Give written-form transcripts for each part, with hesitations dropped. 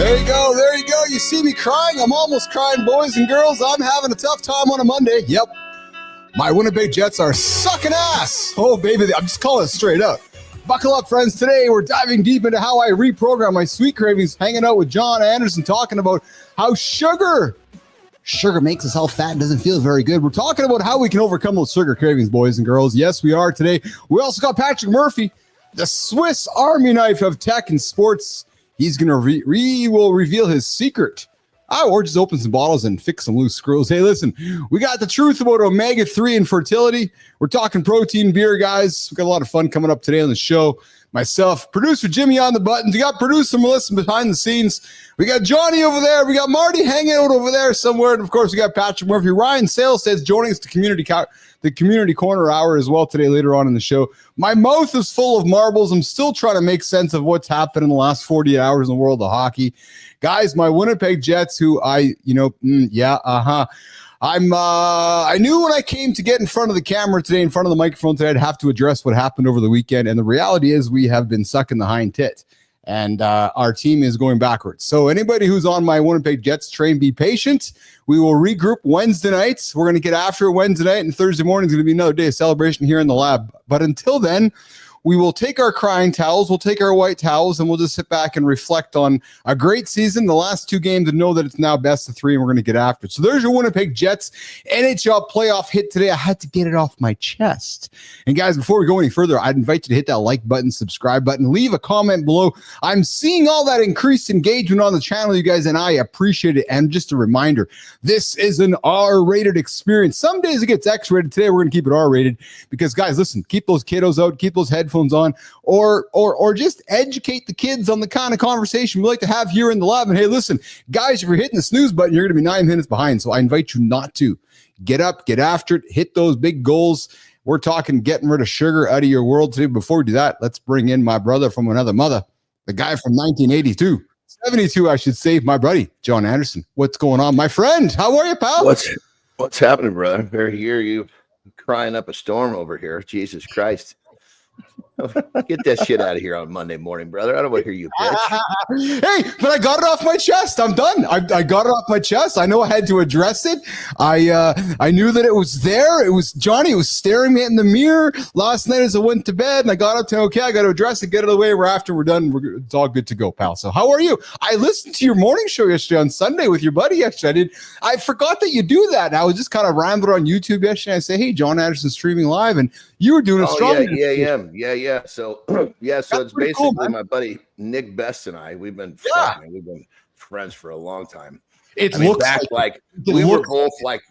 There you go. There you go. You see me crying. I'm almost crying, boys and girls. I'm having a tough time on a Monday. Yep. My Winnipeg Jets are sucking ass. Oh, baby. I'm just calling it straight up. Buckle up, friends. Today, we're diving deep into how I reprogram my sweet cravings, hanging out with Jon Anderson, talking about how sugar makes us all fat and doesn't feel very good. We're talking about how we can overcome those sugar cravings, boys and girls. Yes, we are today. We also got Patrick Murphy, the Swiss Army knife of tech and sports. He's going to will reveal his secret. Or just open some bottles and fix some loose screws. Hey, listen, we got the truth about omega-3 and fertility. We're talking protein beer, guys. We got a lot of fun coming up today on the show. Myself, producer Jimmy on the buttons. We got producer Melissa behind the scenes. We got Johnny over there. We got Marty hanging out over there somewhere. And, of course, we got Patrick Murphy. Ryan Sales says joining us to the community corner hour as well today later on in the show. My mouth is full of marbles. I'm still trying to make sense of what's happened in the last 48 hours in the world of hockey. Guys, my Winnipeg Jets, who I knew when I came to get in front of the camera today, in front of the microphone today, I'd have to address what happened over the weekend. And the reality is we have been sucking the hind tit, and our team is going backwards. So anybody who's on my Winnipeg Jets train, be patient. We will regroup Wednesday nights. We're going to get after it Wednesday night, and Thursday morning is going to be another day of celebration here in the lab. But until then, we will take our crying towels, we'll take our white towels, and we'll just sit back and reflect on a great season, the last two games, and know that it's now best of three, and we're going to get after it. So there's your Winnipeg Jets NHL playoff hit today. I had to get it off my chest. And guys, before we go any further, I'd invite you to hit that like button, subscribe button, leave a comment below. I'm seeing all that increased engagement on the channel, you guys, and I appreciate it. And just a reminder, this is an R-rated experience. Some days it gets X-rated. Today we're going to keep it R-rated because, guys, listen, keep those kiddos out, keep those headphones on, or just educate the kids on the kind of conversation we like to have here in the lab. And hey, listen, guys, if you're hitting the snooze button, you're going to be 9 minutes behind. So I invite you not to. Get up, get after it, hit those big goals. We're talking getting rid of sugar out of your world today. Before we do that, let's bring in my brother from another mother, the guy from 1982. 72, I should say, my buddy, Jon Anderson. What's going on, my friend? How are you, pal? What's happening, brother? I hear you crying up a storm over here. Jesus Christ. Get that shit out of here on Monday morning, brother. I don't want to hear you, bitch. Hey, but I got it off my chest. I'm done. I got it off my chest. I know I had to address it. I knew that it was there. It was Johnny was staring me in the mirror last night as I went to bed, and I got up to, okay, I got to address it, get it away. After we're done, it's all good to go, pal. So how are you? I listened to your morning show yesterday on Sunday with your buddy yesterday. I forgot that you do that. And I was just kind of rambling on YouTube yesterday. I say, hey, Jon Anderson streaming live, and you were doing a strong. Yeah. So so it's basically cool, my buddy Nick Best and I. We've been friends for a long time. We were both like,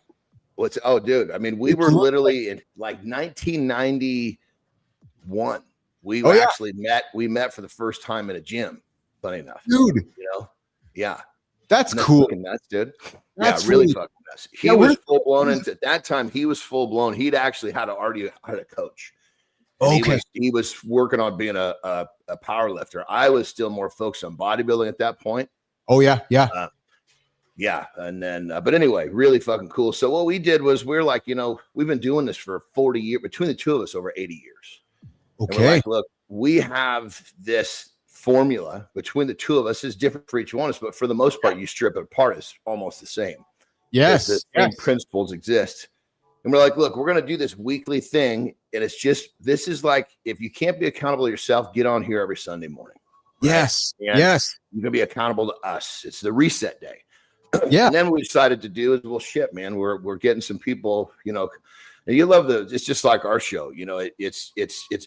dude. I mean, we were literally in like 1991. We actually met. We met for the first time in a gym. Funny enough, dude. That's cool. Nuts, dude. That's really fucking nuts. He was full blown, and at that time he was full blown. He'd actually had a coach. Okay. He was working on being a power lifter. I was still more focused on bodybuilding at that point. Oh yeah. And then, but anyway, really fucking cool. So what we did was we're like, we've been doing this for 40 years, between the two of us, over 80 years. Okay. Like, look, we have this formula between the two of us. Is different for each one of us, but for the most part, you strip it apart, it's almost the same. Yes. The same principles exist. And we're like, look, we're going to do this weekly thing. And it's just, this is like, if you can't be accountable to yourself, get on here every Sunday morning. Right? Yes. And yes. You're going to be accountable to us. It's the reset day. Yeah. And then what we decided to do is, well, shit, man, we're getting some people, and you love it's just like our show, it's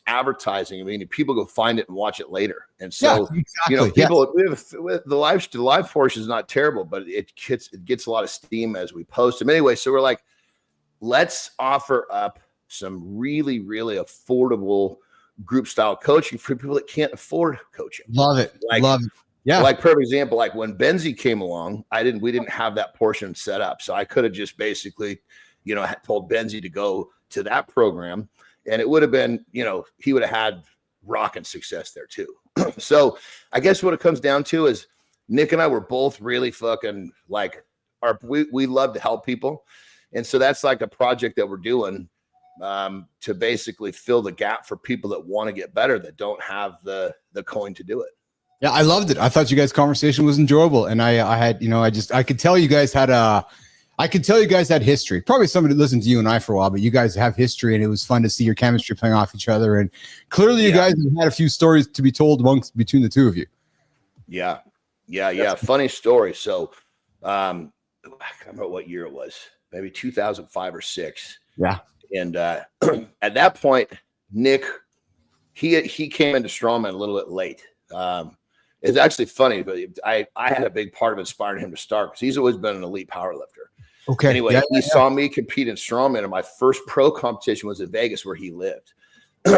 advertising. I mean, people go find it and watch it later. And so, people, with the live portion is not terrible, but it gets a lot of steam as we post them anyway. So we're like, let's offer up some really, really affordable group style coaching for people that can't afford coaching. Love it. Love it. Yeah. Like, perfect example, like when Benzie came along, we didn't have that portion set up. So I could have just basically, told Benzie to go to that program, and it would have been, he would have had rocking success there too. So I guess what it comes down to is Nick and I were both really fucking like, we love to help people. And so that's like a project that we're doing to basically fill the gap for people that want to get better, that don't have the coin to do it. Yeah, I loved it. I thought you guys' conversation was enjoyable, and I had, you know, I could tell you guys had history. Probably somebody listened to you and I for a while, but you guys have history, and it was fun to see your chemistry playing off each other. And clearly, you guys have had a few stories to be told between the two of you. Yeah. Funny story. So, I can't remember what year it was. Maybe 2005 or 6. Yeah. And at that point, Nick, he came into Strongman a little bit late. It's actually funny, but I had a big part of inspiring him to start because he's always been an elite power lifter. Okay. Anyway, he saw me compete in Strongman, and my first pro competition was in Vegas where he lived.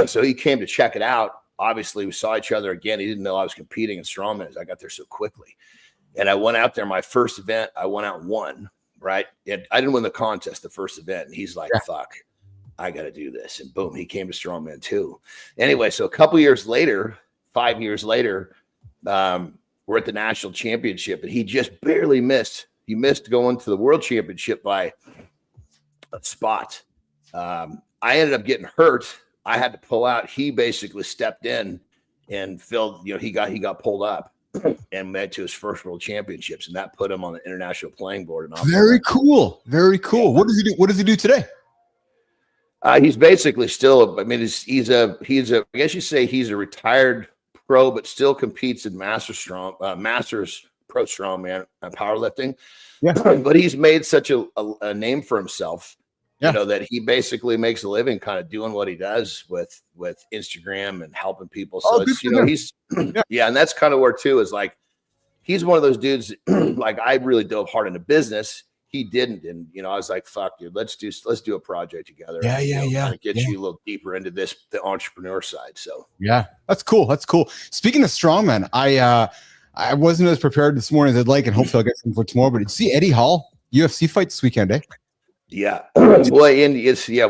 So he came to check it out. Obviously, we saw each other again. He didn't know I was competing in Strongman as I got there so quickly. And I went out there, my first event, I went out and won, right? And I didn't win the contest, the first event. And he's like, fuck, I got to do this. And boom, he came to Strongman too. Anyway, so a couple years later, 5 years later, we're at the national championship, and he just barely missed. He missed going to the world championship by a spot. I ended up getting hurt. I had to pull out. He basically stepped in and filled, he got pulled up and made to his first world championships, and that put him on the international playing board. And very cool. Very cool. Yeah. What does he do? What does he do today? He's basically still, I mean, he's a, I guess you say he's a retired pro, but still competes in Masters Pro Strongman powerlifting. Yeah. But he's made such a name for himself, that he basically makes a living kind of doing what he does with Instagram and helping people. So it's, he's, and that's kind of where too is like, he's one of those dudes, like I really dove hard into business. He didn't. And, I was like, fuck dude, let's do a project together. Yeah. Get you a little deeper into the entrepreneur side. So, yeah, that's cool. That's cool. Speaking of Strongman, I wasn't as prepared this morning as I'd like, and hopefully I'll get some for tomorrow, but did you see Eddie Hall UFC fight this weekend, eh? Yeah. Well,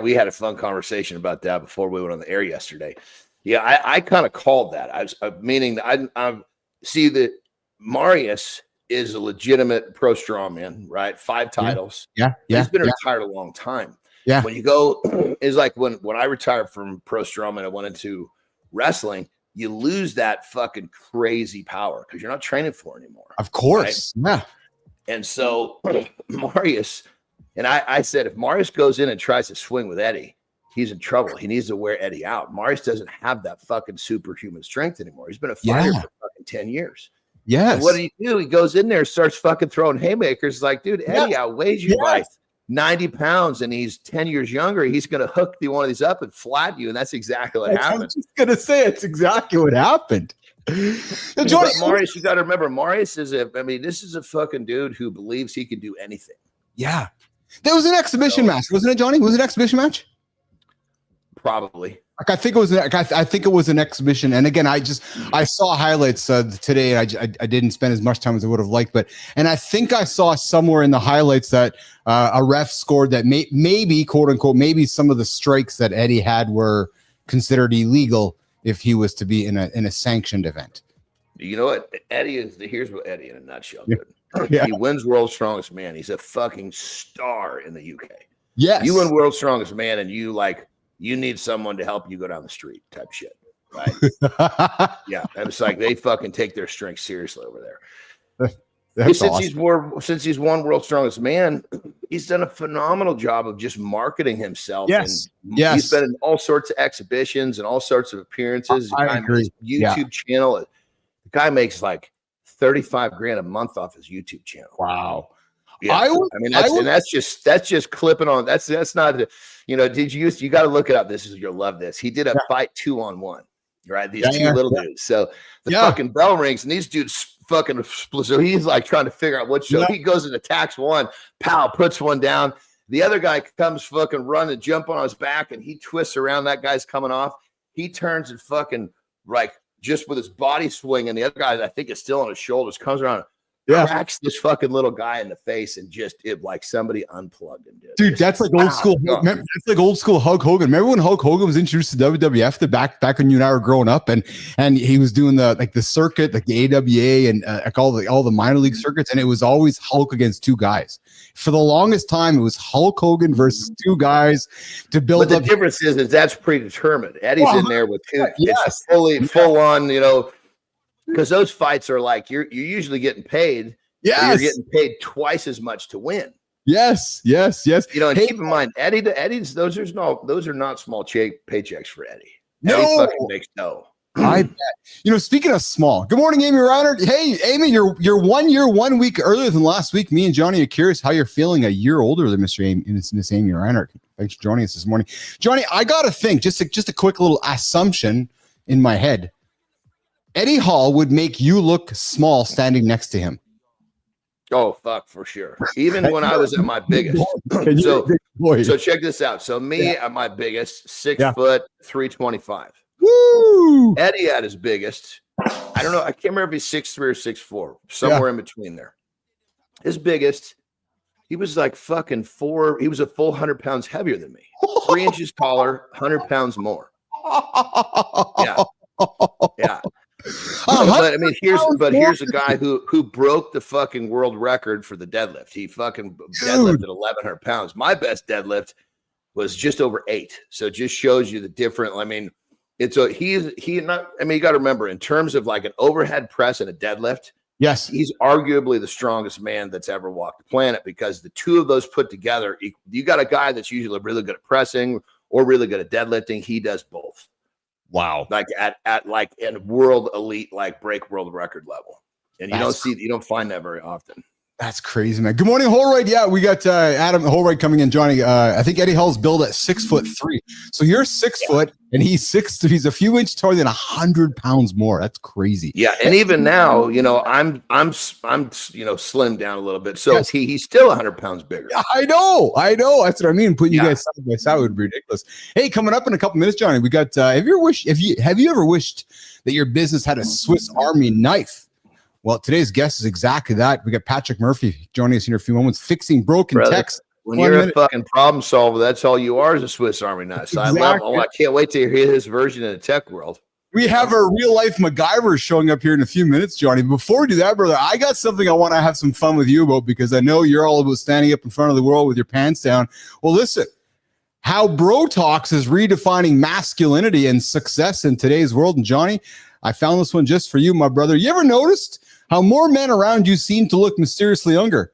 we had a fun conversation about that before we went on the air yesterday. Yeah. I kind of called that. Meaning I see that Marius is a legitimate pro strongman, right? 5 titles. Yeah. He's been retired a long time. Yeah. When you go, it's like when I retired from pro strongman, I went into wrestling. You lose that fucking crazy power because you're not training for it anymore. Of course. Right? Yeah. And so Marius, and I said, if Marius goes in and tries to swing with Eddie, he's in trouble. He needs to wear Eddie out. Marius doesn't have that fucking superhuman strength anymore. He's been a fighter for fucking 10 years. Yes. And what do? He goes in there, starts fucking throwing haymakers. Like, dude, Eddie outweighs you by 90 pounds, and he's 10 years younger. He's going to hook one of these up and flat you, and that's exactly what happened. I was just going to say it's exactly what happened. But Marius, you got to remember, Marius is this is a fucking dude who believes he can do anything. Yeah. There was an exhibition match, wasn't it, Johnny? Was it an exhibition match? Probably. Like I think it was an exhibition, and again, I saw highlights today, and I didn't spend as much time as I would have liked, and I think I saw somewhere in the highlights that a ref scored that maybe quote unquote maybe some of the strikes that Eddie had were considered illegal if he was to be in a sanctioned event. You know what Eddie is? Here's what Eddie in a nutshell. Yeah. He wins World's Strongest Man. He's a fucking star in the UK. Yes, you win World's Strongest Man, and you need someone to help you go down the street type shit, right? Yeah. And it's like they fucking take their strength seriously over there. Since awesome. He's won World's Strongest Man, he's done a phenomenal job of just marketing himself. Yes. And he's been in all sorts of exhibitions and all sorts of appearances. I agree. YouTube channel. The guy makes like $35,000 a month off his YouTube channel. Wow. Yeah. That's just clipping on. That's not, you got to look it up. You'll love this. He did a fight 2-on-1, right? These two little dudes. So the fucking bell rings and these dudes fucking split. So he's like trying to figure out what show. He goes and attacks one, pow, puts one down. The other guy comes fucking run and jump on his back, and he twists around. That guy's coming off. He turns and fucking like just with his body swing, and the other guy I think is still on his shoulders comes around. Cracks this fucking little guy in the face, and like somebody unplugged him, dude. That's like old school. That's like old school Hulk Hogan. Remember when Hulk Hogan was introduced to WWF? Back when you and I were growing up, and he was doing the circuit, like the AWA and like all the minor league circuits, and it was always Hulk against 2 guys. For the longest time, it was Hulk Hogan versus 2 guys to build up. But the difference is that's predetermined. Eddie's in there with 2. Yes. It's full on, because those fights are like you're usually getting paid. Yes, you're getting paid twice as much to win. Yes. And keep in mind, Eddie's those are not small paychecks for Eddie. No, Eddie fucking makes dough. I bet. Speaking of small, good morning, Amy Reinhardt. Hey, Amy, you're 1 year, 1 week earlier than last week. Me and Johnny are curious how you're feeling a year older than Miss Amy Reinhardt. Thanks for joining us this morning. Johnny, I got to think, just a quick little assumption in my head. Eddie Hall would make you look small standing next to him. Oh, fuck, for sure. Even when I was at my biggest. So check this out. So me at my biggest, 6 foot, 325. Woo! Eddie at his biggest, I don't know. I can't remember if he's 6'3" or 6'4", somewhere in between there. His biggest, he was like fucking 4. He was a full 100 pounds heavier than me. 3 inches taller, 100 pounds more. Yeah. But I mean, here's a guy who broke the fucking world record for the deadlift. He fucking deadlifted 1,100 pounds. My best deadlift was just over 8. So it just shows you the different. I mean, you got to remember, in terms of like an overhead press and a deadlift. Yes, he's arguably the strongest man that's ever walked the planet, because the two of those put together, you got a guy that's usually really good at pressing or really good at deadlifting. He does both. Wow. Like at world elite, like break world record level. And you don't find that very often. That's crazy, man. Good morning, Holroyd. Yeah, we got Adam Holroyd coming in. Johnny, I think Eddie Hall's billed at 6'3". So you're 6 foot and he's 6'3". He's a few inches taller than 100 pounds more. That's crazy. Yeah, and even now, I'm slimmed down a little bit. So he's still 100 pounds bigger. Yeah, I know. That's what I mean. Putting you guys side by side would be ridiculous. Hey, coming up in a couple minutes, Johnny, we got. Have you ever wished that your business had a Swiss Army knife? Well, today's guest is exactly that. We got Patrick Murphy joining us in a few moments, fixing broken text. When you're a fucking problem solver, that's all you are, is a Swiss Army knife. So I can't wait to hear his version in the tech world. We have our real life MacGyver showing up here in a few minutes, Johnny. Before we do that, brother, I got something I want to have some fun with you about, because I know you're all about standing up in front of the world with your pants down. Well, listen, how Bro-Tox is redefining masculinity and success in today's world. And Johnny, I found this one just for you, my brother. You ever noticed how more men around you seem to look mysteriously younger?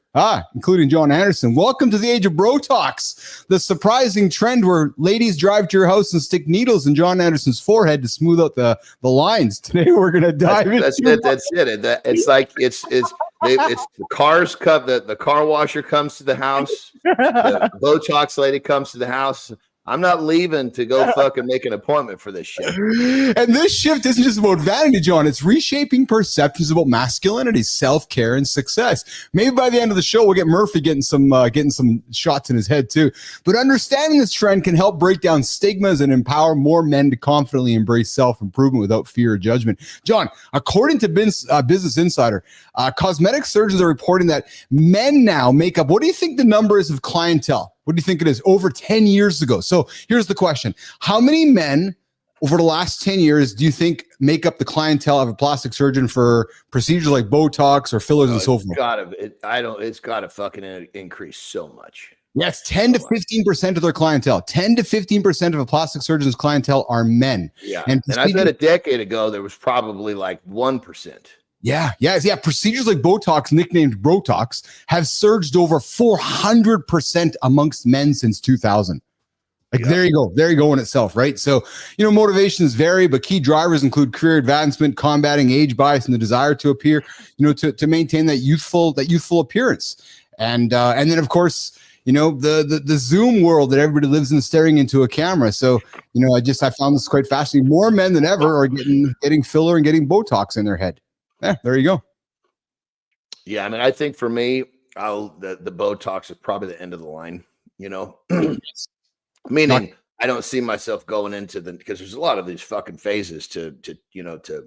Including Jon Anderson. Welcome to the age of Bro-Tox, the surprising trend where ladies drive to your house and stick needles in Jon Anderson's forehead to smooth out the lines. Today we're going to dive into That's it. It's like it's the cars come. The car washer comes to the house. The Bro-Tox lady comes to the house. I'm not leaving to go fucking make an appointment for this shit. And this shift isn't just about vanity, John. It's reshaping perceptions about masculinity, self-care, and success. Maybe by the end of the show, we'll get Murphy getting some shots in his head too. But understanding this trend can help break down stigmas and empower more men to confidently embrace self-improvement without fear or judgment. John, according to Business Insider, cosmetic surgeons are reporting that men now make up, what do you think the number is of clientele? What do you think it is? Over 10 years ago. So here's the question. How many men over the last 10 years do you think make up the clientele of a plastic surgeon for procedures like Bro-Tox or fillers and so forth? It's got to fucking increase so much. Yes, 10 to 15% of their clientele. 10 to 15% of a plastic surgeon's clientele are men. Yeah. And I bet a decade ago, there was probably like 1%. Yeah. Procedures like Bro-Tox, nicknamed Bro-Tox, have surged over 400% amongst men since 2000. There you go in itself, right? So, motivations vary, but key drivers include career advancement, combating age bias, and the desire to appear, to maintain that youthful appearance. And then of course, the Zoom world that everybody lives in, staring into a camera. So, I found this quite fascinating. More men than ever are getting filler and getting Bro-Tox in their head. Yeah, there you go. Yeah, I mean, I think for me, the Bro-Tox is probably the end of the line, meaning I don't see myself going into because there's a lot of these fucking phases to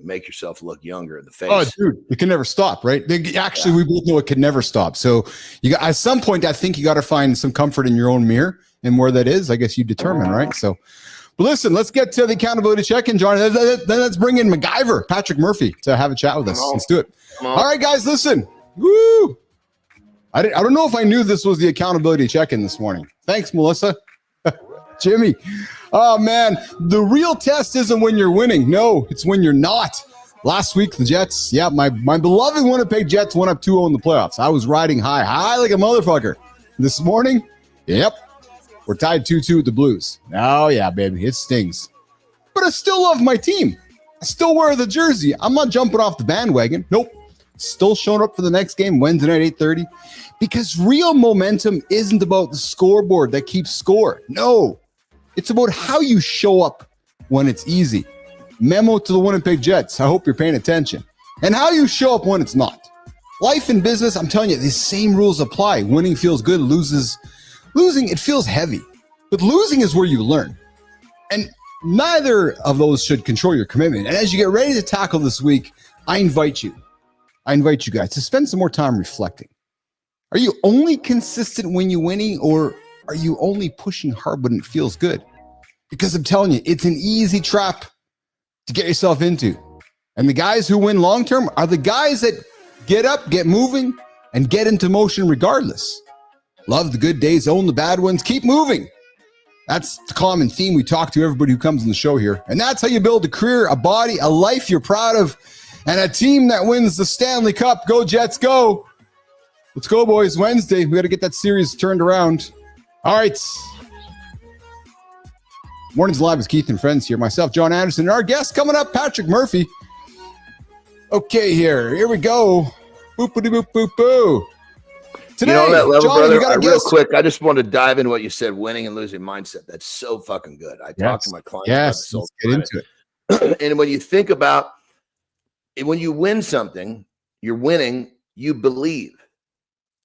make yourself look younger in the face. Oh, dude, it can never stop, right? We both know it can never stop. So at some point, I think you got to find some comfort in your own mirror, and where that is, I guess you determine, right? So. But listen, let's get to the accountability check-in, John. Then let's bring in MacGyver, Patrick Murphy, to have a chat with us. Let's do it. All right, guys, listen. Woo! I don't know if I knew this was the accountability check-in this morning. Thanks, Melissa. Jimmy. Oh, man. The real test isn't when you're winning. No, it's when you're not. Last week, the Jets, my beloved Winnipeg Jets went up 2-0 in the playoffs. I was riding high like a motherfucker. This morning, we're tied 2-2 with the Blues. Oh, yeah, baby, it stings. But I still love my team. I still wear the jersey. I'm not jumping off the bandwagon. Nope. Still showing up for the next game, Wednesday night, 8:30. Because real momentum isn't about the scoreboard that keeps score. No. It's about how you show up when it's easy. Memo to the Winnipeg Jets. I hope you're paying attention. And how you show up when it's not. Life and business, I'm telling you, these same rules apply. Winning feels good. Losing, it feels heavy. But losing is where you learn. And neither of those should control your commitment. And as you get ready to tackle this week, I invite you guys to spend some more time reflecting. Are you only consistent when you're winning, or are you only pushing hard when it feels good? Because I'm telling you, it's an easy trap to get yourself into. And the guys who win long-term are the guys that get up, get moving, and get into motion regardless. Love the good days, own the bad ones, keep moving. That's the common theme we talk to everybody who comes on the show here. And that's how you build a career, a body, a life you're proud of, and a team that wins the Stanley Cup. Go Jets, go. Let's go, boys. Wednesday, we got to get that series turned around. All right. Mornings Live is Keith and friends here. Myself, Jon Anderson, and our guest coming up, Patrick Murphy. Okay, here we go. Boop-a-doo, boop, boop, boo. Today, you know that level, John, brother. Real quick, I just want to dive in what you said, winning and losing mindset. That's so fucking good. I talk to my clients. Yes, let's get into it. And when you think about when you win something, you're winning, you believe.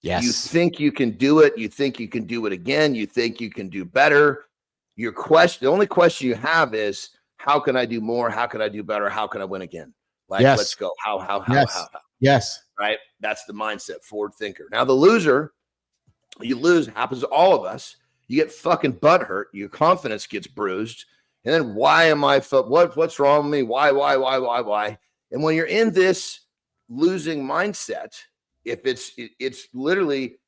Yes. You think you can do it. You think you can do it again. You think you can do better. The only question you have is, how can I do more? How can I do better? How can I win again? Like, let's go. How? Yes. Right? That's the mindset, forward thinker. Now, the loser, you lose, happens to all of us. You get fucking butt hurt. Your confidence gets bruised. And then why am I, what's wrong with me? Why? And when you're in this losing mindset, if it's literally,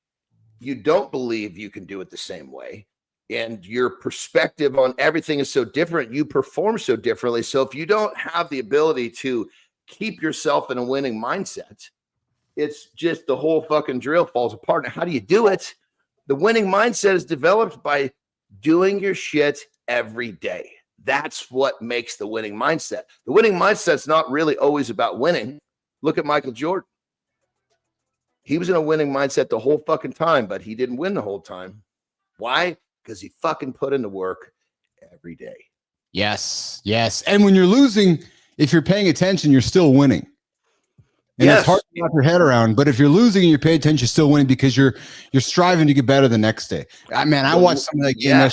you don't believe you can do it the same way. And your perspective on everything is so different. You perform so differently. So if you don't have the ability to keep yourself in a winning mindset, it's just the whole fucking drill falls apart. Now, how do you do it? The winning mindset is developed by doing your shit every day. That's what makes the winning mindset. The winning mindset's not really always about winning. Look at Michael Jordan. He was in a winning mindset the whole fucking time, but he didn't win the whole time. Why? Because he fucking put in the work every day. Yes. And when you're losing, if you're paying attention, you're still winning. And it's hard to wrap your head around, but if you're losing and you pay attention, you're still winning because you're striving to get better the next day. I watched some of that game,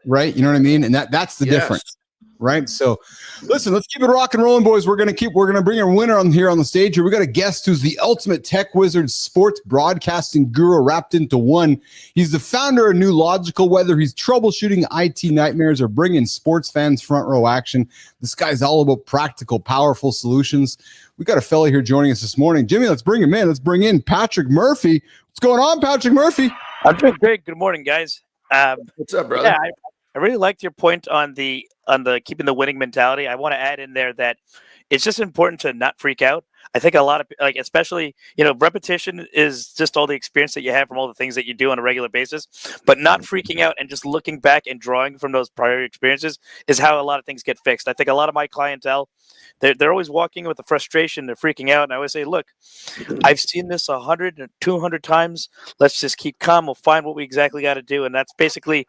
right? You know what I mean? And that's the difference, right? So listen, let's keep it rock and rolling, boys. We're going to bring a winner on here on the stage here. We got a guest who's the ultimate tech wizard, sports broadcasting guru wrapped into one. He's the founder of New Logical. Whether he's troubleshooting IT nightmares or bringing sports fans front row action, this guy's all about practical, powerful solutions. We got a fella here joining us this morning. Jimmy, let's bring him in. Let's bring in Patrick Murphy. What's going on, Patrick Murphy? I'm doing great. Good morning, guys. What's up, brother? Yeah, I really liked your point on the keeping the winning mentality. I want to add in there that it's just important to not freak out. I think a lot of, like, especially, repetition is just all the experience that you have from all the things that you do on a regular basis, but not freaking out and just looking back and drawing from those prior experiences is how a lot of things get fixed. I think a lot of my clientele, they're always walking with the frustration, they're freaking out. And I always say, look, I've seen this 100 or 200 times. Let's just keep calm. We'll find what we exactly got to do. And that's basically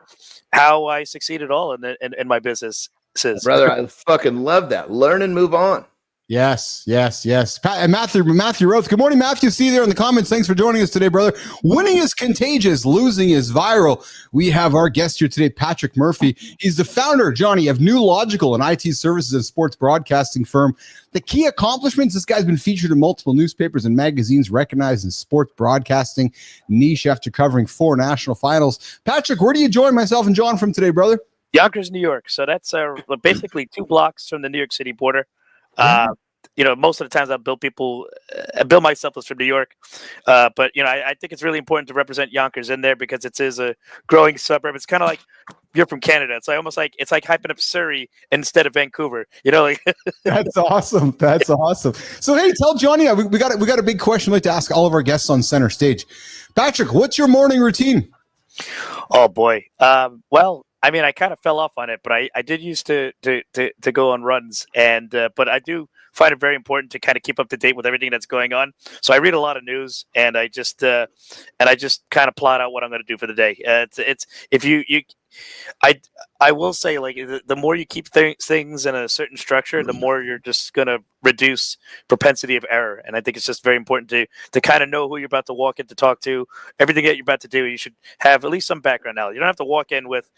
how I succeeded all in my business. Brother, I fucking love that. Learn and move on. Yes. And Matthew Rhodes. Good morning, Matthew. See you there in the comments. Thanks for joining us today, brother. Winning is contagious. Losing is viral. We have our guest here today, Patrick Murphy. He's the founder, Johnny, of New Logical, an IT services and sports broadcasting firm. The key accomplishments, this guy's been featured in multiple newspapers and magazines, recognized in sports broadcasting niche after covering 4 national finals. Patrick, where do you join myself and John from today, brother? Yonkers, New York. So that's basically 2 blocks from the New York City border. most of the times I build myself as from New York, but I think it's really important to represent Yonkers in there because it is a growing suburb. It's kind of like you're from Canada. It's like almost like it's like hyping up Surrey instead of Vancouver. That's awesome. That's awesome. So hey, tell Johnny, we got a big question we'd like to ask all of our guests on center stage. Patrick, what's your morning routine? Oh boy. Well, I mean, I kind of fell off on it, but I did used to go on runs, and but I do find it very important to kind of keep up to date with everything that's going on. So I read a lot of news, and I just kind of plot out what I'm going to do for the day. It's if you I will say, like, the more you keep things in a certain structure, the more you're just going to reduce propensity of error. And I think it's just very important to kind of know who you're about to walk in to talk to. Everything that you're about to do, you should have at least some background knowledge. You don't have to walk in with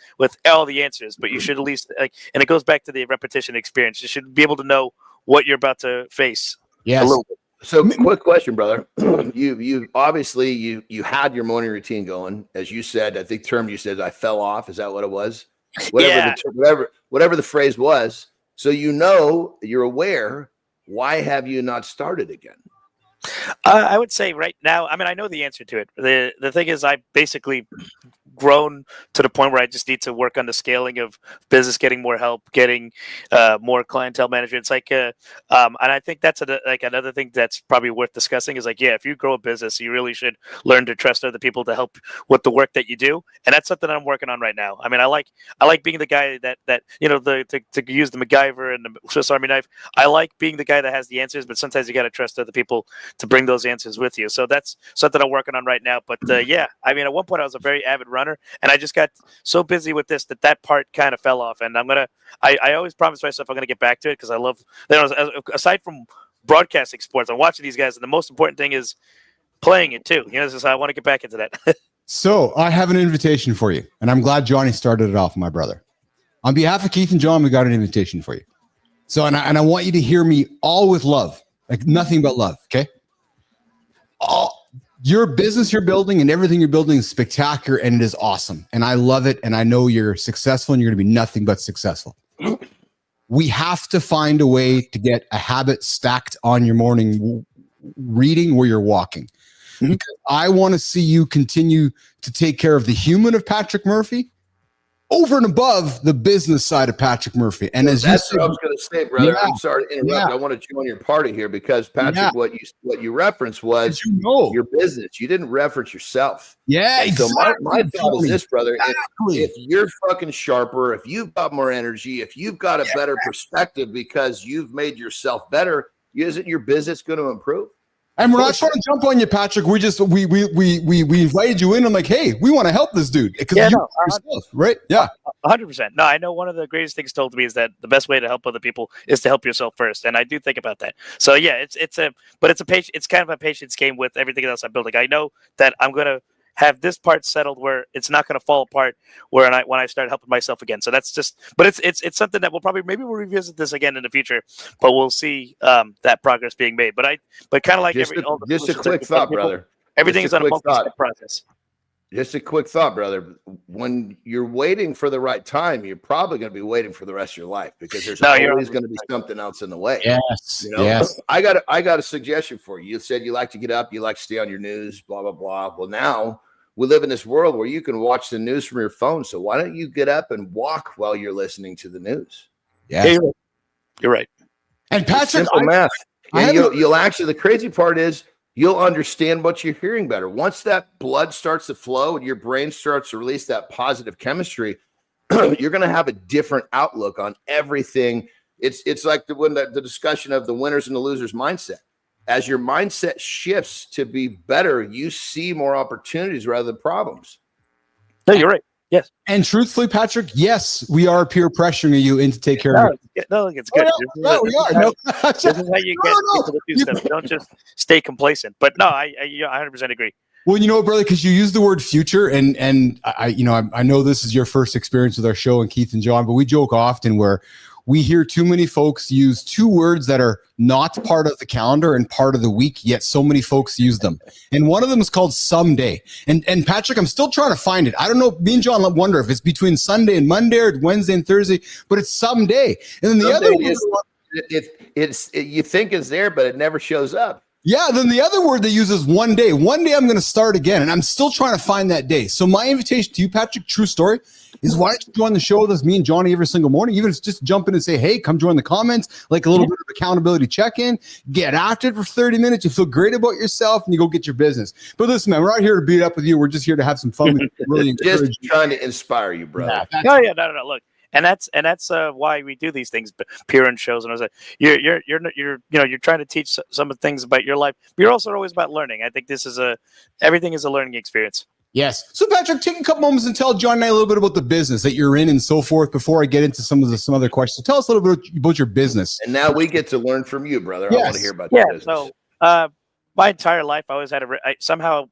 all the answers, but you should at least, and it goes back to the repetition experience. You should be able to know what you're about to face. Yes. A little bit. So quick question, brother. You obviously you had your morning routine going, as you said. I think term you said I fell off. Is that what it was? Whatever the phrase was. So you're aware. Why have you not started again? I would say right now, I mean, I know the answer to it. The thing is, I basically grown to the point where I just need to work on the scaling of business, getting more help, getting more clientele management. It's like, and I think that's another thing that's probably worth discussing is like, yeah, if you grow a business, you really should learn to trust other people to help with the work that you do. And that's something I'm working on right now. I mean, I like being the guy that to use the MacGyver and the Swiss Army knife. I like being the guy that has the answers, but sometimes you got to trust other people to bring those answers with you. So that's something I'm working on right now. But yeah, I mean, at one point I was a very avid runner, and I just got so busy with this that part kind of fell off. And I always promise myself I'm gonna get back to it because I love, aside from broadcasting sports, I'm watching these guys, and the most important thing is playing it too. So I want to get back into that. So I have an invitation for you, and I'm glad Johnny started it off, my brother. On behalf of Keith and John, we got an invitation for you. So, and I want you to hear me all with love, like nothing but love. Okay. Your business you're building and everything you're building is spectacular, and it is awesome. And I love it. And I know you're successful, and you're going to be nothing but successful. We have to find a way to get a habit stacked on your morning reading where you're walking. Because I want to see you continue to take care of the human of Patrick Murphy over and above the business side of Patrick Murphy. And as that's what I was going to say, brother. Yeah, I'm sorry to interrupt. I want to join your party here because Patrick, what you referenced was your business. You didn't reference yourself. Yeah, and exactly. So my thought is this, brother. If you're fucking sharper, if you've got more energy, if you've got a better perspective because you've made yourself better, isn't your business going to improve? And we're not trying to jump on you, Patrick. We just we invited you in. I'm like, hey, we want to help this dude because yourself, right? Yeah, 100%. No, I know one of the greatest things told to me is that the best way to help other people is to help yourself first, and I do think about that. So yeah, it's kind of a patience game with everything else I'm building. I know that I'm gonna have this part settled where it's not going to fall apart when I start helping myself again. So that's just, but it's something that we'll revisit this again in the future, but we'll see that progress being made. But kind of like just a quick thought, brother. Everything is on a multi-step process. Just a quick thought, brother. When you're waiting for the right time, you're probably going to be waiting for the rest of your life because there's always going to be something else in the way. Yes. Yes. I got a suggestion for you. You said you like to get up, you like to stay on your news, blah, blah, blah. Well, now we live in this world where you can watch the news from your phone. So why don't you get up and walk while you're listening to the news? Yeah, you're right. And Patrick, simple math. And you'll actually, the crazy part is you'll understand what you're hearing better. Once that blood starts to flow and your brain starts to release that positive chemistry, you're going to have a different outlook on everything. It's like the discussion of the winners and the losers mindset. As your mindset shifts to be better, you see more opportunities rather than problems. No, you're right. Yes. And truthfully, Patrick, yes, we are peer pressuring you in to take care of it. No, it's good. We are. This is how you get people to do stuff. Don't just stay complacent. But no, I 100% agree. Well, you know, brother, because you use the word future, and I know this is your first experience with our show and Keith and John, but we joke often where we hear too many folks use two words that are not part of the calendar and part of the week, yet so many folks use them. And one of them is called someday. And Patrick, I'm still trying to find it. I don't know. Me and John wonder if it's between Sunday and Monday or Wednesday and Thursday, but it's someday. And then the other one you think it's there, but it never shows up. Yeah, then the other word they use is one day. One day I'm going to start again, and I'm still trying to find that day. So my invitation to you, Patrick, true story, is why don't you join the show with us, me and Johnny, every single morning. Even if it's just jump in and say, hey, come join the comments, like a little bit of accountability check-in. Get after it for 30 minutes. You feel great about yourself, and you go get your business. But listen, man, we're not here to beat up with you. We're just here to have some fun. Really just trying to inspire you, brother. No. Look. And that's why we do these things, peer-run shows. And I was like, you're trying to teach some of the things about your life. But you're also always about learning. I think everything is a learning experience. Yes. So Patrick, take a couple moments and tell John and I a little bit about the business that you're in and so forth before I get into some other questions. So tell us a little bit about your business. And now we get to learn from you, brother. Yes. I want to hear about your business. So my entire life, I always had somehow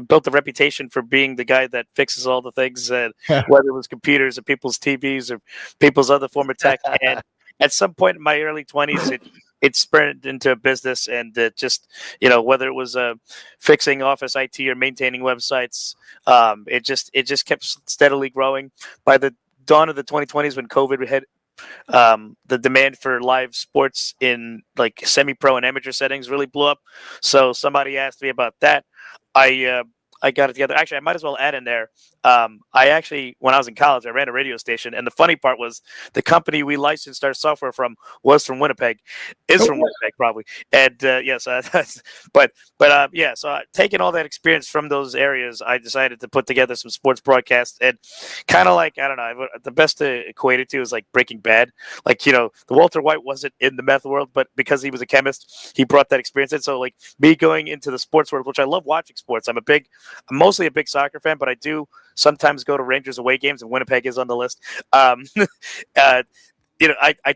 built a reputation for being the guy that fixes all the things, whether it was computers or people's TVs or people's other form of tech. And at some point in my early 20s, it spurned into a business, and just, whether it was fixing office IT or maintaining websites, it just kept steadily growing. By the dawn of the 2020s, when COVID hit, the demand for live sports in like semi-pro and amateur settings really blew up. So somebody asked me about that. I got it together. Actually, I might as well add in there. When I was in college, I ran a radio station, and the funny part was the company we licensed our software from was from Winnipeg, Winnipeg probably. And so taking all that experience from those areas, I decided to put together some sports broadcasts, and kind of like, I don't know, the best to equate it to is like Breaking Bad. Like, the Walter White wasn't in the meth world, but because he was a chemist, he brought that experience in. So like me going into the sports world, which I love watching sports. I'm mostly a big soccer fan, but I do sometimes go to Rangers away games, and Winnipeg is on the list. I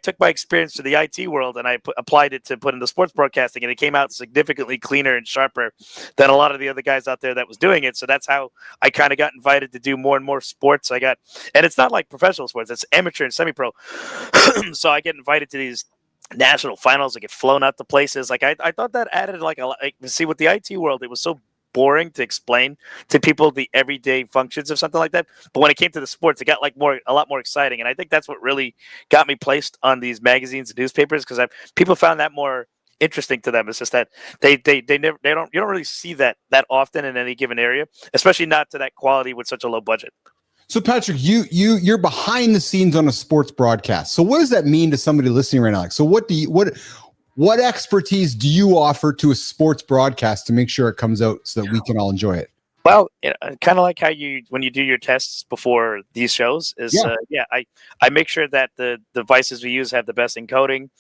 took my experience to the IT world, and I applied it to put into sports broadcasting, and it came out significantly cleaner and sharper than a lot of the other guys out there that was doing it. So that's how I kind of got invited to do more and more sports. And it's not like professional sports; it's amateur and semi-pro. So I get invited to these national finals. I get flown out to places. Like I thought that added like a lot. See, with the IT world, it was so boring to explain to people the everyday functions of something like that. But when it came to the sports, it got a lot more exciting. And I think that's what really got me placed on these magazines and newspapers, because people found that more interesting to them. It's just that you don't really see that often in any given area, especially not to that quality with such a low budget. So Patrick, you're behind the scenes on a sports broadcast. So what does that mean to somebody listening right now? Like, so what expertise do you offer to a sports broadcast to make sure it comes out so that we can all enjoy it? Well, kind of like how when you do your tests before these shows I make sure that the devices we use have the best encoding,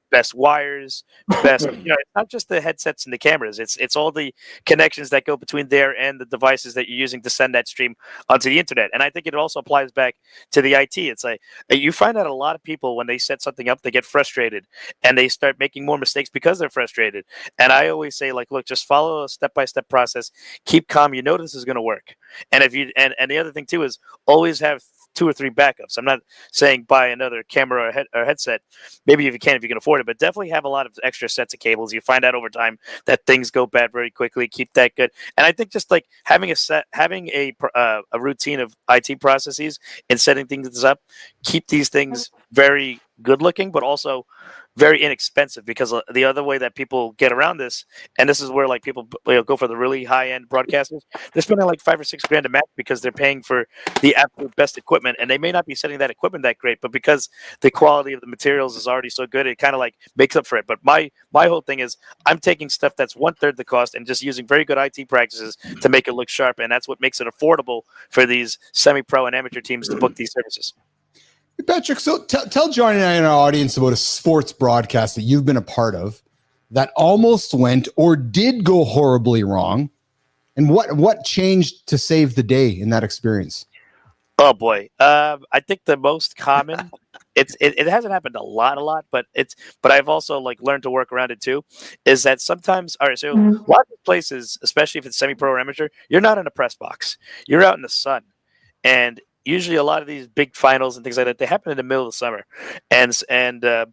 best wires, best, it's not just the headsets and the cameras. It's all the connections that go between there and the devices that you're using to send that stream onto the internet. And I think it also applies back to the IT. It's like you find that a lot of people, when they set something up, they get frustrated and they start making more mistakes because they're frustrated. And I always say, like, look, just follow a step-by-step process. Keep calm. You know this is going to work. And if you and the other thing too is always have 2 or 3 backups. I'm not saying buy another camera or headset. Maybe if you can afford it, but definitely have a lot of extra sets of cables. You find out over time that things go bad very quickly. Keep that good. And I think just like having a routine of IT processes and setting things up, keep these things very good looking, but also very inexpensive, because the other way that people get around this, and this is where like people go for the really high end broadcasters, they're spending like $5 or $6 grand a match because they're paying for the absolute best equipment, and they may not be setting that equipment that great, but because the quality of the materials is already so good, it kind of like makes up for it. But my whole thing is I'm taking stuff that's 1/3 the cost and just using very good IT practices to make it look sharp, and that's what makes it affordable for these semi-pro and amateur teams to book these services. Patrick, so tell Johnny and I and our audience about a sports broadcast that you've been a part of that almost went or did go horribly wrong, and what changed to save the day in that experience. Oh boy, I think the most common. It hasn't happened a lot, but I've also like learned to work around it too. Is that sometimes, all right? So a lot of places, especially if it's semi-pro or amateur, you're not in a press box. You're out in the sun, and usually a lot of these big finals and things like that, they happen in the middle of the summer, and I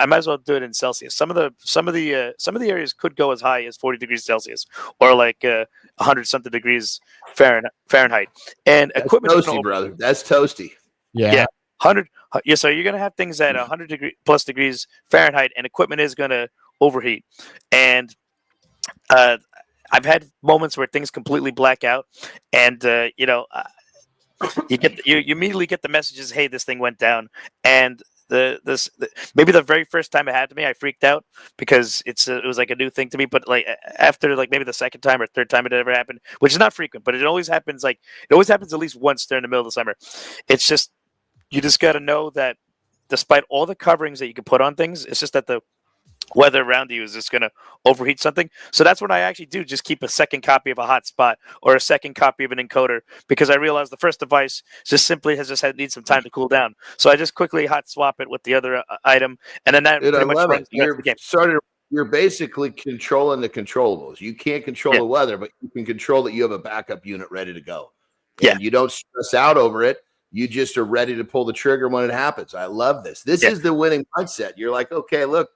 might as well do it in Celsius. Some of the areas could go as high as 40 degrees Celsius or like 100 something degrees Fahrenheit. And that's equipment, toasty, brother. That's toasty. Yeah. 100. Yeah, so you're gonna have things at 100+ degrees Fahrenheit, and equipment is gonna overheat. And I've had moments where things completely black out, and you immediately get the messages, hey, this thing went down. And maybe the very first time it happened to me, I freaked out because it was like a new thing to me. But like after like maybe the second time or third time it ever happened, which is not frequent, but it always happens at least once during the middle of the summer. It's just, you just got to know that despite all the coverings that you can put on things, it's just that the weather around you is just going to overheat something. So that's what I actually do. Just keep a second copy of a hotspot or a second copy of an encoder, because I realized the first needs some time to cool down. So I just quickly hot swap it with the other item, and then that pretty much runs the rest of the game. You're basically controlling the controllables. You can't control the weather, but you can control that you have a backup unit ready to go. And you don't stress out over it. You just are ready to pull the trigger when it happens. I love this. This is the winning mindset. You're like, okay, look,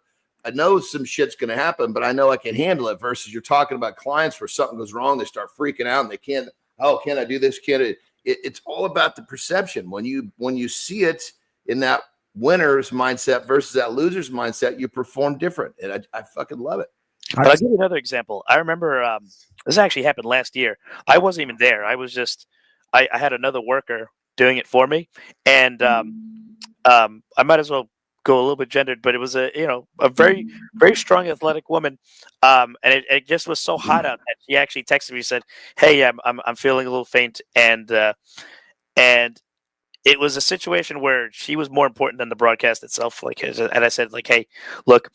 I know some shit's going to happen, but I know I can handle it. Versus you're talking about clients where something goes wrong, they start freaking out and they can't. Oh, can I do this? Can it? It's all about the perception. When you see it in that winner's mindset versus that loser's mindset, you perform different, and I fucking love it. But I'll give you another example. I remember this actually happened last year. I wasn't even there. I was just I had another worker doing it for me, and I might as well go a little bit gendered, but it was a very, very strong athletic woman, and it just was so hot out that she actually texted me and said, "Hey, I'm feeling a little faint," and it was a situation where she was more important than the broadcast itself. And I said, like, "Hey, look,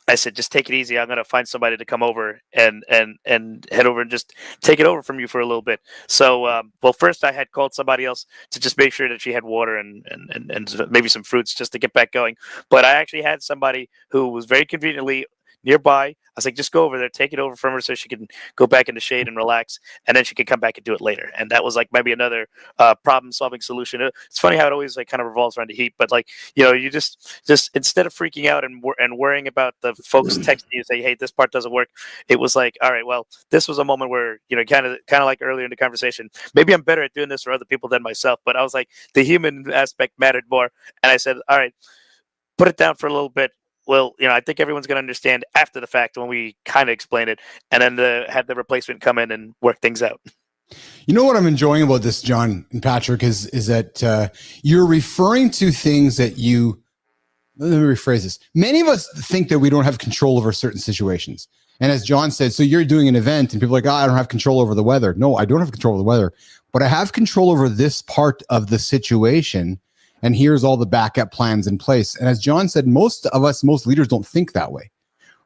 I said, just take it easy. I'm going to find somebody to come over and head over and just take it over from you for a little bit." So, well, first I had called somebody else to just make sure that she had water and maybe some fruits just to get back going. But I actually had somebody who was very conveniently nearby. I was like, just go over there, take it over from her so she can go back in the shade and relax, and then she can come back and do it later. And that was like maybe another problem-solving solution. It's funny how it always like kind of revolves around the heat, but like, you just instead of freaking out and worrying about the folks texting you say, hey, this part doesn't work, it was like, all right, well, this was a moment where, kind of like earlier in the conversation, maybe I'm better at doing this for other people than myself, but I was like, the human aspect mattered more. And I said, all right, put it down for a little bit. Well, I think everyone's going to understand after the fact when we kind of explain it, and then had the replacement come in and work things out. You know what I'm enjoying about this, John and Patrick, is that you're referring to things that let me rephrase this. Many of us think that we don't have control over certain situations. And as John said, so you're doing an event and people are like, I don't have control over the weather. No, I don't have control over the weather, but I have control over this part of the situation. And here's all the backup plans in place. And as John said, most leaders don't think that way,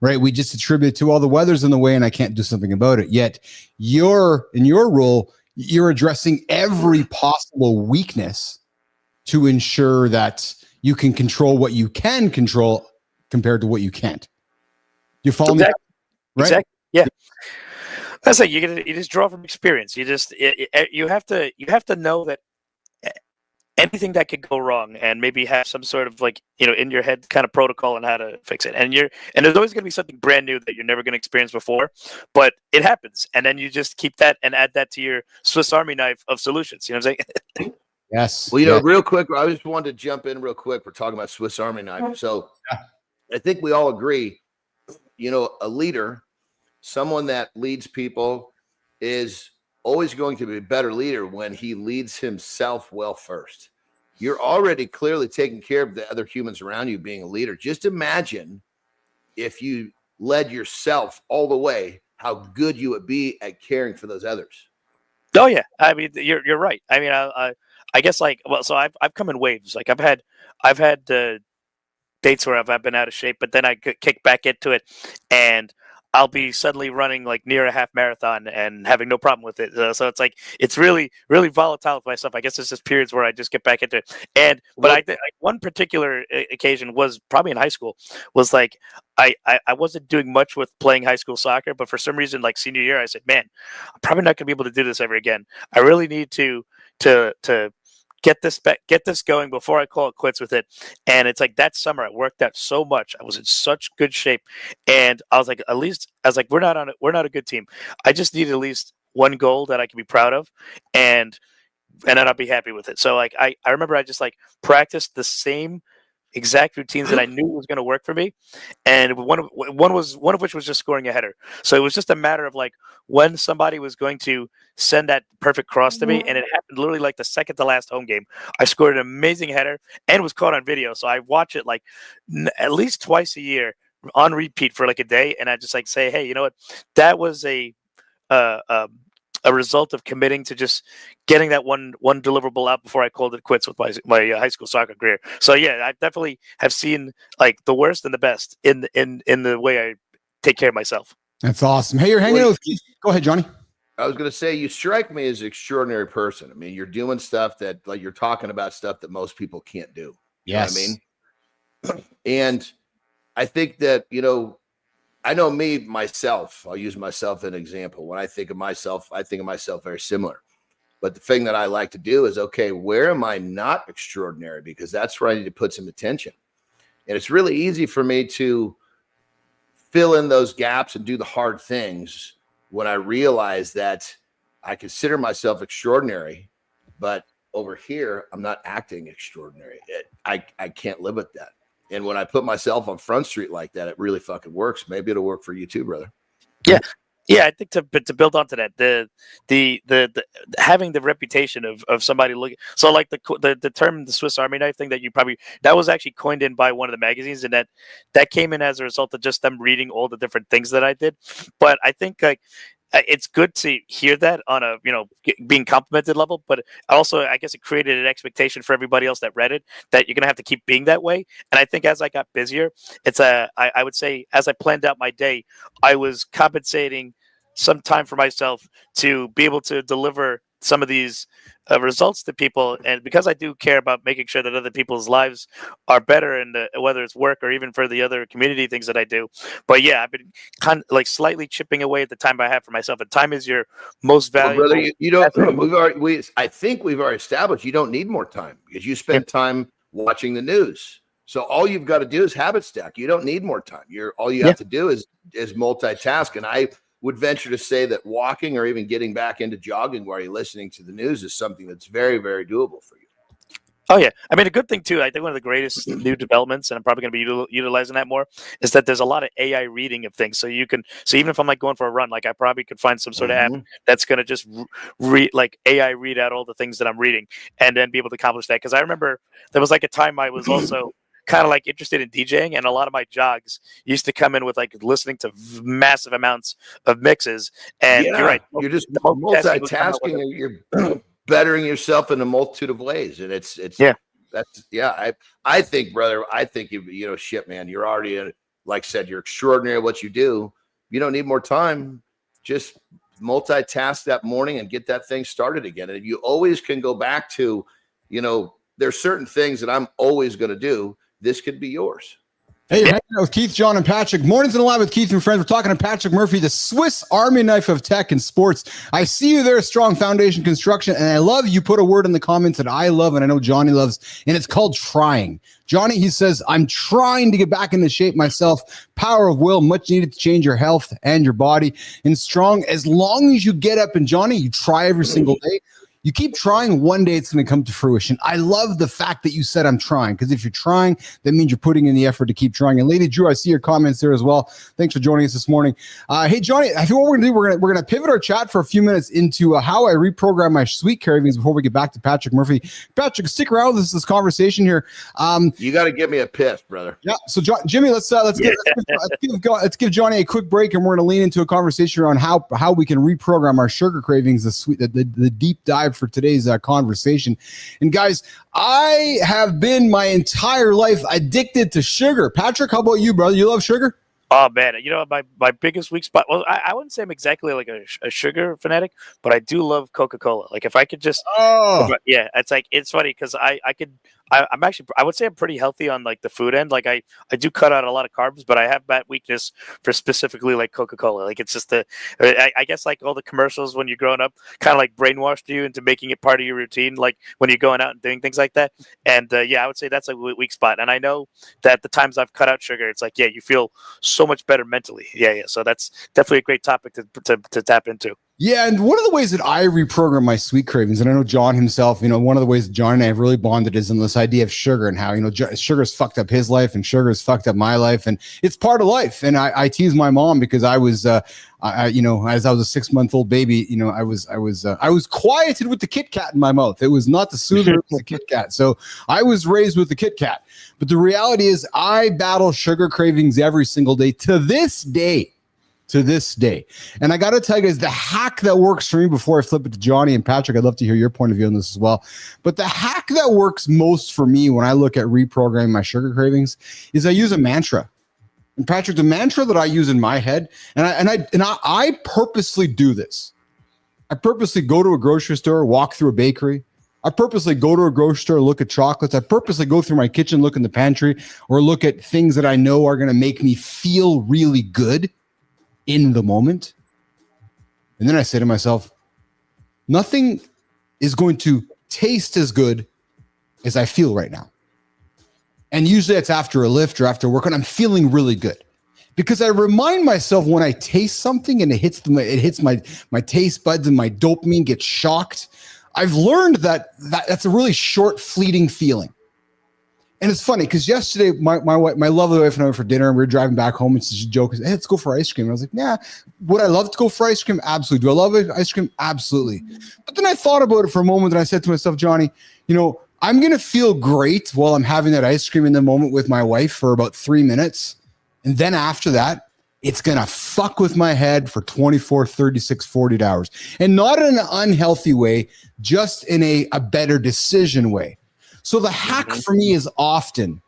right? We just attribute to all the weather's in the way and I can't do something about it. Yet in your role, you're addressing every possible weakness to ensure that you can control what you can control compared to what you can't. You follow me? Right? Exactly. Yeah. That's like you just draw from experience. You have to know that anything that could go wrong, and maybe have some sort of like, in your head kind of protocol on how to fix it. And there's always going to be something brand new that you're never going to experience before, but it happens. And then you just keep that and add that to your Swiss Army knife of solutions. You know what I'm saying? Yes. Well, real quick, I just wanted to jump in real quick. We're talking about Swiss Army knife. So I think we all agree, a leader, someone that leads people, is always going to be a better leader when he leads himself well first. You're already clearly taking care of the other humans around you being a leader. Just imagine if you led yourself all the way, how good you would be at caring for those others. Oh yeah. I mean, you're right. I mean, I guess so I've come in waves. Like I've had dates where I've been out of shape, but then I kick back into it, and I'll be suddenly running like near a half marathon and having no problem with it. So it's like, it's really, really volatile with myself. I guess it's just periods where I just get back into it. But I think like one particular occasion was probably in high school, was like, I wasn't doing much with playing high school soccer, but for some reason, like senior year, I said, man, I'm probably not gonna be able to do this ever again. I really need to get this going before I call it quits with it. And it's like that summer I worked out so much. I was in such good shape. And I was like, we're not a good team. I just need at least one goal that I can be proud of. And and then I'll be happy with it. So like I remember I just like practiced the same exact routines that I knew was going to work for me, and one of which was just scoring a header. So it was just a matter of like when somebody was going to send that perfect cross to me, and it happened literally like the second to last home game. I scored an amazing header and was caught on video, so I watch it like at least twice a year on repeat for like a day, and I just like say, hey, you know what, that was uh, um, a result of committing to just getting that one deliverable out before I called it quits with my high school soccer career. So yeah, I definitely have seen like the worst and the best in the way I take care of myself. That's awesome. Hey, you're hanging out with Keith. Go ahead, Johnny. I was going to say, you strike me as an extraordinary person. I mean, you're doing stuff that, like, you're talking about stuff that most people can't do. Yes. You know what I mean? And I think that, I know me, myself, I'll use myself as an example. When I think of myself very similar. But the thing that I like to do is, okay, where am I not extraordinary? Because that's where I need to put some attention. And it's really easy for me to fill in those gaps and do the hard things when I realize that I consider myself extraordinary, but over here, I'm not acting extraordinary. I can't live with that. And when I put myself on Front Street like that, it really fucking works. Maybe it'll work for you too, brother. Yeah. Yeah, I think to build onto that, the having the reputation of somebody looking, so like the term the Swiss Army knife thing that was actually coined in by one of the magazines, and that came in as a result of just them reading all the different things that I did. But I think like it's good to hear that on a being complimented level, but also I guess it created an expectation for everybody else that read it that you're gonna have to keep being that way. And I think as I got busier, I would say as I planned out my day, I was compensating some time for myself to be able to deliver some of these results to people. And because I do care about making sure that other people's lives are better, and whether it's work or even for the other community things that I do. But yeah, I've been kind of like slightly chipping away at the time I have for myself. And time is your most valuable. Well, brother, I think we've already established you don't need more time because you spend time watching the news. So all you've got to do is habit stack. You don't need more time. All you have to do is multitask. And I would venture to say that walking or even getting back into jogging while you're listening to the news is something that's very, very doable for you. Oh, yeah. I mean, a good thing, too, I think one of the greatest new developments, and I'm probably going to be utilizing that more, is that there's a lot of AI reading of things. So even if I'm like going for a run, like I probably could find some sort of app that's going to just like AI read out all the things that I'm reading and then be able to accomplish that. Because I remember there was like a time I was also kind of like interested in DJing, and a lot of my jogs used to come in with like listening to massive amounts of mixes. And you're right, you're just multitasking, and you're bettering yourself in a multitude of ways. And I think, brother, shit, man, you're already like I said, you're extraordinary at what you do. You don't need more time. Just multitask that morning and get that thing started again. And you always can go back to, there's certain things that I'm always going to do. This could be yours. Hey, you're hanging out with Keith, John, and Patrick. Mornings in Live with Keith and friends. We're talking to Patrick Murphy, the Swiss Army knife of tech and sports. I see you there, Strong Foundation Construction, and I love you put a word in the comments that I love and I know Johnny loves, and it's called trying. Johnny, he says, I'm trying to get back into shape myself. Power of will, much needed to change your health and your body. And Strong, as long as you get up, and Johnny, you try every single day. You keep trying, one day it's going to come to fruition. I love the fact that you said I'm trying, because if you're trying, that means you're putting in the effort to keep trying. And Lady Drew, I see your comments there as well. Thanks for joining us this morning. Hey, Johnny, I think what we're going to do, we're going to pivot our chat for a few minutes into how I reprogram my sweet cravings before we get back to Patrick Murphy. Patrick, stick around with this conversation here. You got to give me a piss, brother. Yeah. So, Jimmy, let's give Johnny a quick break, and we're going to lean into a conversation around how we can reprogram our sugar cravings, the deep dive for today's conversation. And guys, I have been my entire life addicted to sugar. Patrick, how about you, brother? You love sugar? Oh man, my biggest weak spot. Well, I wouldn't say I'm exactly like a sugar fanatic, but I do love Coca-Cola. Like if I could just, it's like it's funny because I'm actually, I would say I'm pretty healthy on like the food end. Like I do cut out a lot of carbs, but I have that weakness for specifically like Coca-Cola. Like it's just I guess like all the commercials when you're growing up kind of like brainwashed you into making it part of your routine. Like when you're going out and doing things like that. And I would say that's a weak spot. And I know that the times I've cut out sugar, it's like, you feel so much better mentally. Yeah. So that's definitely a great topic to tap into. Yeah, and one of the ways that I reprogram my sweet cravings, and I know John himself, one of the ways that John and I have really bonded is in this idea of sugar and how, sugar's fucked up his life and sugar's fucked up my life, and it's part of life. And I tease my mom because I was, as I was a 6-month-old baby, I was quieted with the Kit Kat in my mouth. It was not the soother, it was the Kit Kat. So I was raised with the Kit Kat. But the reality is I battle sugar cravings every single day to this day. And I got to tell you guys, the hack that works for me before I flip it to Johnny and Patrick, I'd love to hear your point of view on this as well. But the hack that works most for me when I look at reprogramming my sugar cravings is I use a mantra. And Patrick, the mantra that I use in my head, and I purposely do this. I purposely go to a grocery store, walk through a bakery. I purposely go to a grocery store, look at chocolates. I purposely go through my kitchen, look in the pantry, or look at things that I know are going to make me feel really good in the moment. And then I say to myself, nothing is going to taste as good as I feel right now. And usually it's after a lift or after work, and I'm feeling really good because I remind myself when I taste something and it hits my taste buds and my dopamine gets shocked. I've learned that's a really short, fleeting feeling. And it's funny because yesterday my lovely wife and I went for dinner and we were driving back home and she's joking, hey, let's go for ice cream. And I was like, yeah, would I love to go for ice cream? Absolutely. Do I love ice cream? Absolutely. But then I thought about it for a moment and I said to myself, Johnny, I'm going to feel great while I'm having that ice cream in the moment with my wife for about 3 minutes. And then after that, it's going to fuck with my head for 24, 36, 48 hours. And not in an unhealthy way, just in a better decision way. So the hack for me is often,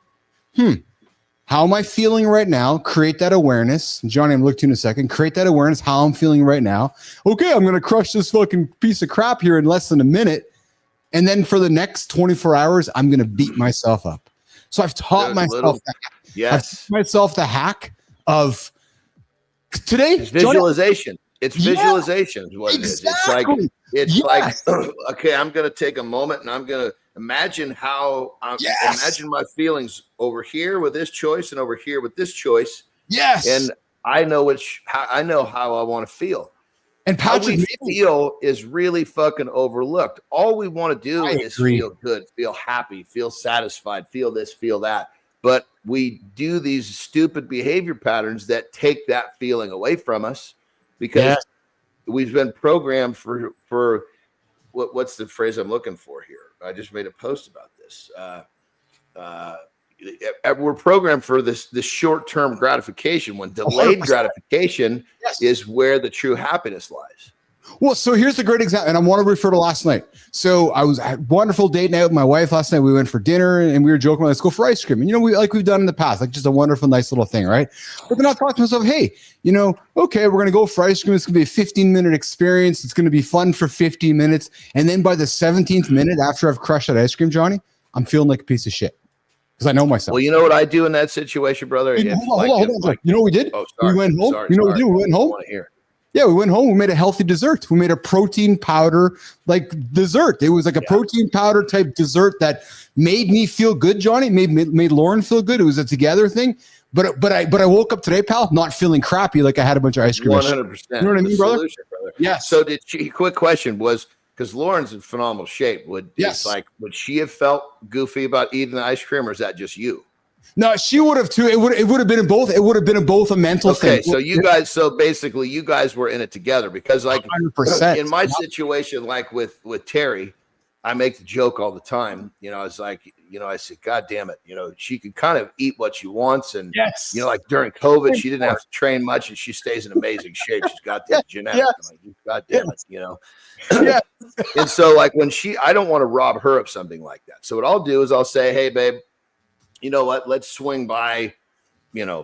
how am I feeling right now? Create that awareness. Johnny, I'm looking to you in a second. Create that awareness, how I'm feeling right now. Okay, I'm going to crush this fucking piece of crap here in less than a minute. And then for the next 24 hours, I'm going to beat myself up. So I've taught myself the hack of today. It's visualization. It's visualization is what exactly. It is. It's like, okay, I'm going to take a moment and I'm going to imagine how imagine my feelings over here with this choice and over here with this choice. Yes. And I know how I want to feel. And Patrick, how we feel is really fucking overlooked. All we want to do is feel good, feel happy, feel satisfied, feel this, feel that. But we do these stupid behavior patterns that take that feeling away from us because we've been programmed for what's the phrase I'm looking for here? I just made a post about this. We're programmed for this short-term gratification when delayed 100%. Gratification is where the true happiness lies. Well, so here's the great example, and I want to refer to last night. So I had a wonderful date night with my wife last night. We went for dinner and we were joking, let's go for ice cream. And, we've done in the past, like just a wonderful, nice little thing, right? But then I thought to myself, hey, okay, we're going to go for ice cream. It's going to be a 15-minute experience. It's going to be fun for 15 minutes. And then by the 17th minute after I've crushed that ice cream, Johnny, I'm feeling like a piece of shit. Because I know myself. Well, you know what I do in that situation, brother? Hold on. You know what we did? Oh, sorry. We went home. Sorry, what we did? We went home. Yeah, we went home. We made a healthy dessert. We made a protein powder like dessert. It was like a protein powder type dessert that made me feel good, Johnny. Made Lauren feel good. It was a together thing. But I woke up today, pal, not feeling crappy like I had a bunch of ice cream. 100%. You know what I mean, brother? Yeah. So quick question was, because Lauren's in phenomenal shape. Would she have felt goofy about eating the ice cream, or is that just you? No, she would have too. It would have been in both. It would have been in both a mental thing. Okay, so basically you guys were in it together because 100%. In my situation, like with Terry, I make the joke all the time. It's like, I say, God damn it. She can kind of eat what she wants. And, like during COVID, she didn't have to train much and she stays in amazing shape. She's got the genetics. I'm like, God damn it, And so like I don't want to rob her of something like that. So what I'll do is I'll say, hey, babe, you know what? Let's swing by,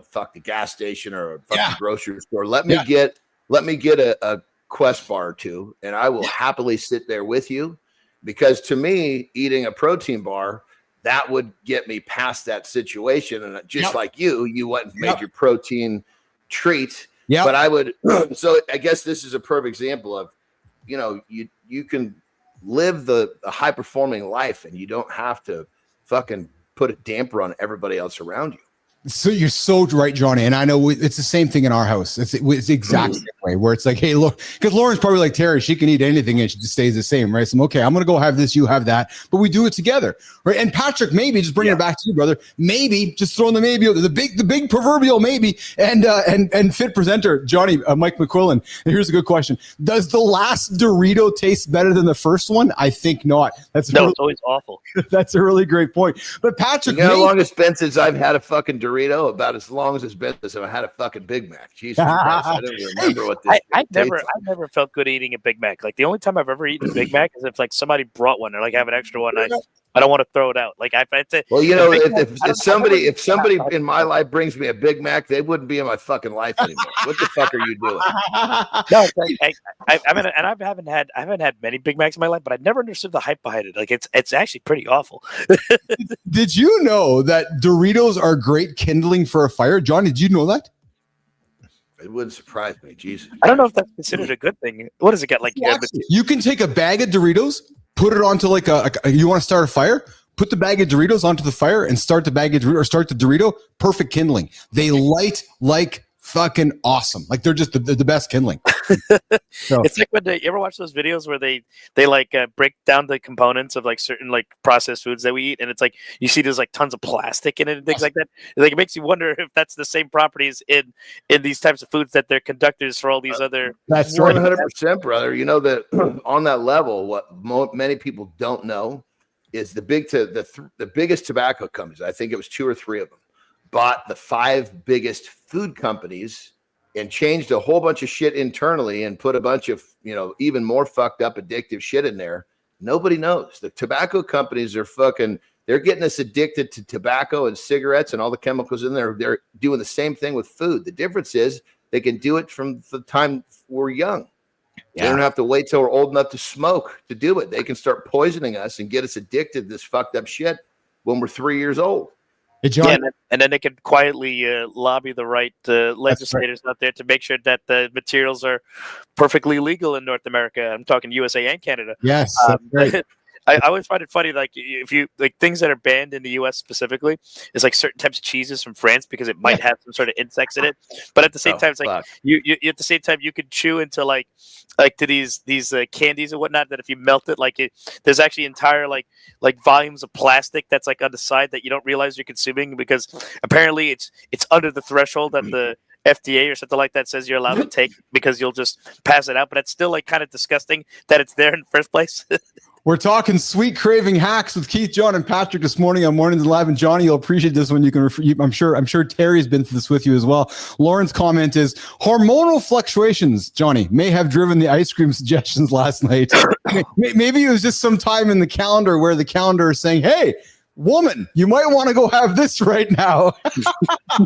fuck the gas station or fuck the grocery store. Let me get a Quest bar or two, and I will happily sit there with you, because to me, eating a protein bar, that would get me past that situation. And just like you went and made your protein treat. Yeah. But I would. So I guess this is a perfect example of, you can live the high performing life, and you don't have to fucking put a damper on everybody else around you. So you're so right, Johnny. And I know it's the same thing in our house. It's the exact same way, where it's like, hey, look, because Lauren's probably like Terry, she can eat anything and she just stays the same, right? So I'm okay, I'm gonna go have this, you have that, but we do it together, right? And Patrick, maybe just bringing it back to you, brother, maybe just throwing the maybe, the big proverbial maybe, and fit presenter Johnny, Mike McQuillan. And here's a good question: does the last Dorito taste better than the first one? I think not. It's always awful. That's a really great point. But Patrick, you know how long it's been since I've had a fucking Dorito? About as long as it's been since I've had a fucking Big Mac. Jesus Christ, I don't remember what this. I never felt good eating a Big Mac. Like the only time I've ever eaten a Big Mac is if like somebody brought one or like I have an extra one. I don't want to throw it out. Like well, you know, if somebody in my life brings me a Big Mac, they wouldn't be in my fucking life anymore. What the fuck are you doing? No, I haven't had many Big Macs in my life, but I never understood the hype behind it. Like it's actually pretty awful. Did you know that Doritos are great kindling for a fire? John, did you know that? It wouldn't surprise me. Jesus. I don't know if that's considered a good thing. What does it get? Like you can take a bag of Doritos, put it onto like you want to start a fire, put the bag of Doritos onto the fire and start the Dorito, perfect kindling. They light like fucking awesome. Like they're just the best kindling. So. It's like when you ever watch those videos where they like break down the components of like certain like processed foods that we eat, and it's like you see there's like tons of plastic in it and things like that. Like it makes you wonder if that's the same properties in these types of foods that they're conductors for all these other. That's 100%, brother. You know that on that level, what many people don't know is the biggest tobacco companies. I think it was 2 or 3 of them bought the 5 biggest food companies and changed a whole bunch of shit internally and put a bunch of, even more fucked up addictive shit in there. Nobody knows. The tobacco companies are they're getting us addicted to tobacco and cigarettes and all the chemicals in there. They're doing the same thing with food. The difference is they can do it from the time we're young. Yeah. They don't have to wait till we're old enough to smoke to do it. They can start poisoning us and get us addicted to this fucked up shit when we're 3 years old. Yeah, and then they can quietly lobby the right legislators out there to make sure that the materials are perfectly legal in North America. I'm talking USA and Canada. Yes, right. I always find it funny, like if you like things that are banned in the U.S. specifically, is like certain types of cheeses from France because it might have some sort of insects in it. But at the same time, it's like you at the same time you could chew into like to these candies and whatnot that if you melt it, there's actually entire like volumes of plastic that's like on the side that you don't realize you're consuming because apparently it's under the threshold that the FDA or something like that says you're allowed to take because you'll just pass it out. But it's still like kind of disgusting that it's there in the first place. We're talking sweet craving hacks with Keith, John, and Patrick this morning on Mornings Live. And Johnny, you'll appreciate this one. You can I'm sure Terry's been through this with you as well. Lauren's comment is hormonal fluctuations, Johnny, may have driven the ice cream suggestions last night. Maybe it was just some time in the calendar where the calendar is saying, hey, woman, you might want to go have this right now.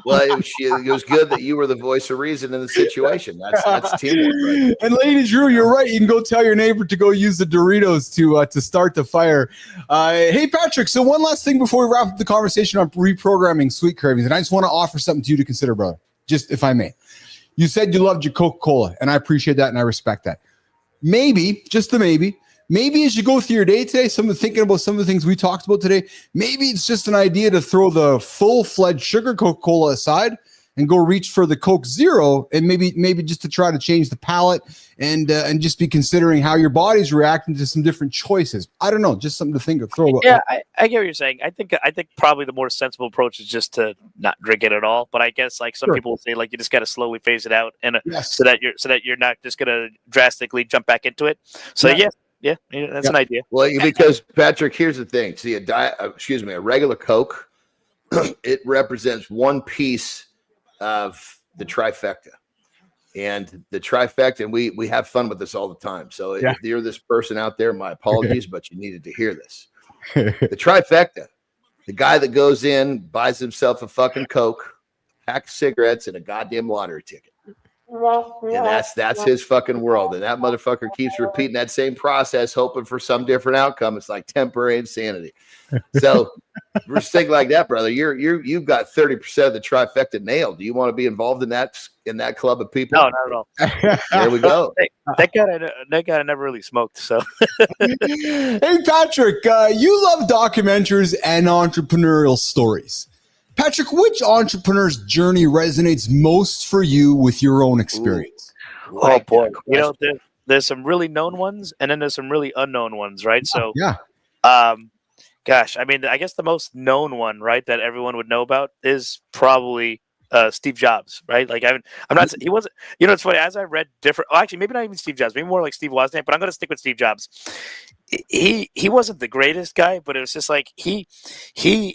Well, it was good that you were the voice of reason in the situation. That's teamwork, right? And ladies, you're right. You can go tell your neighbor to go use the Doritos to start the fire. Hey, Patrick, so one last thing before we wrap up the conversation on reprogramming sweet cravings, and I just want to offer something to you to consider, brother, just if I may. You said you loved your Coca-Cola, and I appreciate that, and I respect that. Maybe, just the maybe as you go through your day today, thinking about some of the things we talked about today, maybe it's just an idea to throw the full-fledged sugar Coca-Cola aside and go reach for the Coke Zero, and maybe just to try to change the palate and just be considering how your body's reacting to some different choices. I don't know, just something to think of. Yeah, I get what you're saying. I think probably the more sensible approach is just to not drink it at all. But I guess like some people will say, like you just got to slowly phase it out, and so that you're not just gonna drastically jump back into it. So yeah, that's an idea. Well, because Patrick, here's the thing. See, a regular Coke, it represents one piece of the trifecta. And the trifecta, and we have fun with this all the time. So if you're this person out there, my apologies, but you needed to hear this. The trifecta, the guy that goes in, buys himself a fucking Coke, pack of cigarettes, and a goddamn lottery ticket. And that's his fucking world. And that motherfucker keeps repeating that same process, hoping for some different outcome. It's like temporary insanity. So we're thinking like that, brother. You've got 30% of the trifecta nailed. Do you want to be involved in that club of people? No, not at all. There we go. That guy never really smoked. So hey, Patrick, you love documentaries and entrepreneurial stories. Patrick, which entrepreneur's journey resonates most for you with your own experience? like boy, that you know, question. there's some really known ones, and then there's some really unknown ones, right? So, Yeah. gosh, I mean, I guess the most known one, right, that everyone would know about is probably Steve Jobs, right? Like, I'm not, he wasn't, you know, it's funny, as I read different, oh, actually, maybe not even Steve Jobs, maybe more like Steve Wozniak, but I'm going to stick with Steve Jobs. He wasn't the greatest guy, but it was just like he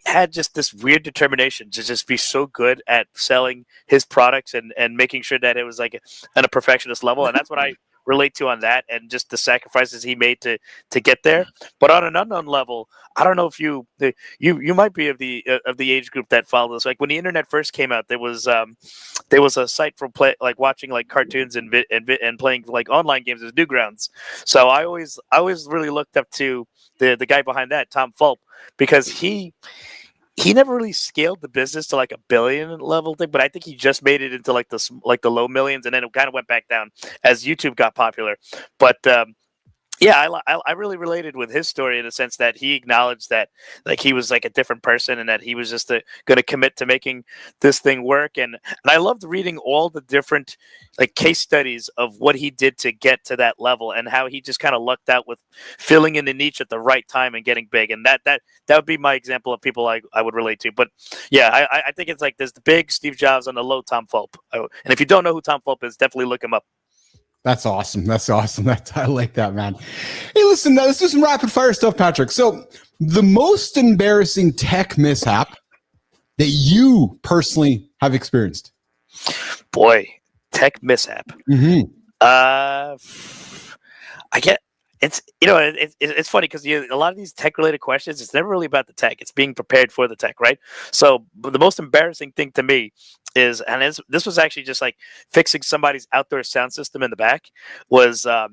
had just this weird determination to just be so good at selling his products and making sure that it was like at a perfectionist level, and that's what I relate to on that, and just the sacrifices he made to get there. But on an unknown level, I don't know if you might be of the age group that followed this. Like when the internet first came out, there was a site for watching like cartoons and playing like online games as Newgrounds. So I always really looked up to the guy behind that, Tom Fulp, because he never really scaled the business to like a billion level thing, but I think he just made it into like the low millions, and then it kind of went back down as YouTube got popular. But yeah, I really related with his story in the sense that he acknowledged that like he was like a different person, and that he was just going to commit to making this thing work. And I loved reading all the different like case studies of what he did to get to that level, and how he just kind of lucked out with filling in the niche at the right time and getting big. And that would be my example of people I would relate to. But yeah, I think it's like there's the big Steve Jobs and the low Tom Fulp. And if you don't know who Tom Fulp is, definitely look him up. That's awesome. I like that, man. Hey, listen, let's do some rapid fire stuff, Patrick. So the most embarrassing tech mishap that you personally have experienced? Boy, tech mishap. Mm-hmm. I get it's it's funny because a lot of these tech related questions, it's never really about the tech. It's being prepared for the tech, right? So the most embarrassing thing to me is, and this was actually just like fixing somebody's outdoor sound system in the back, was I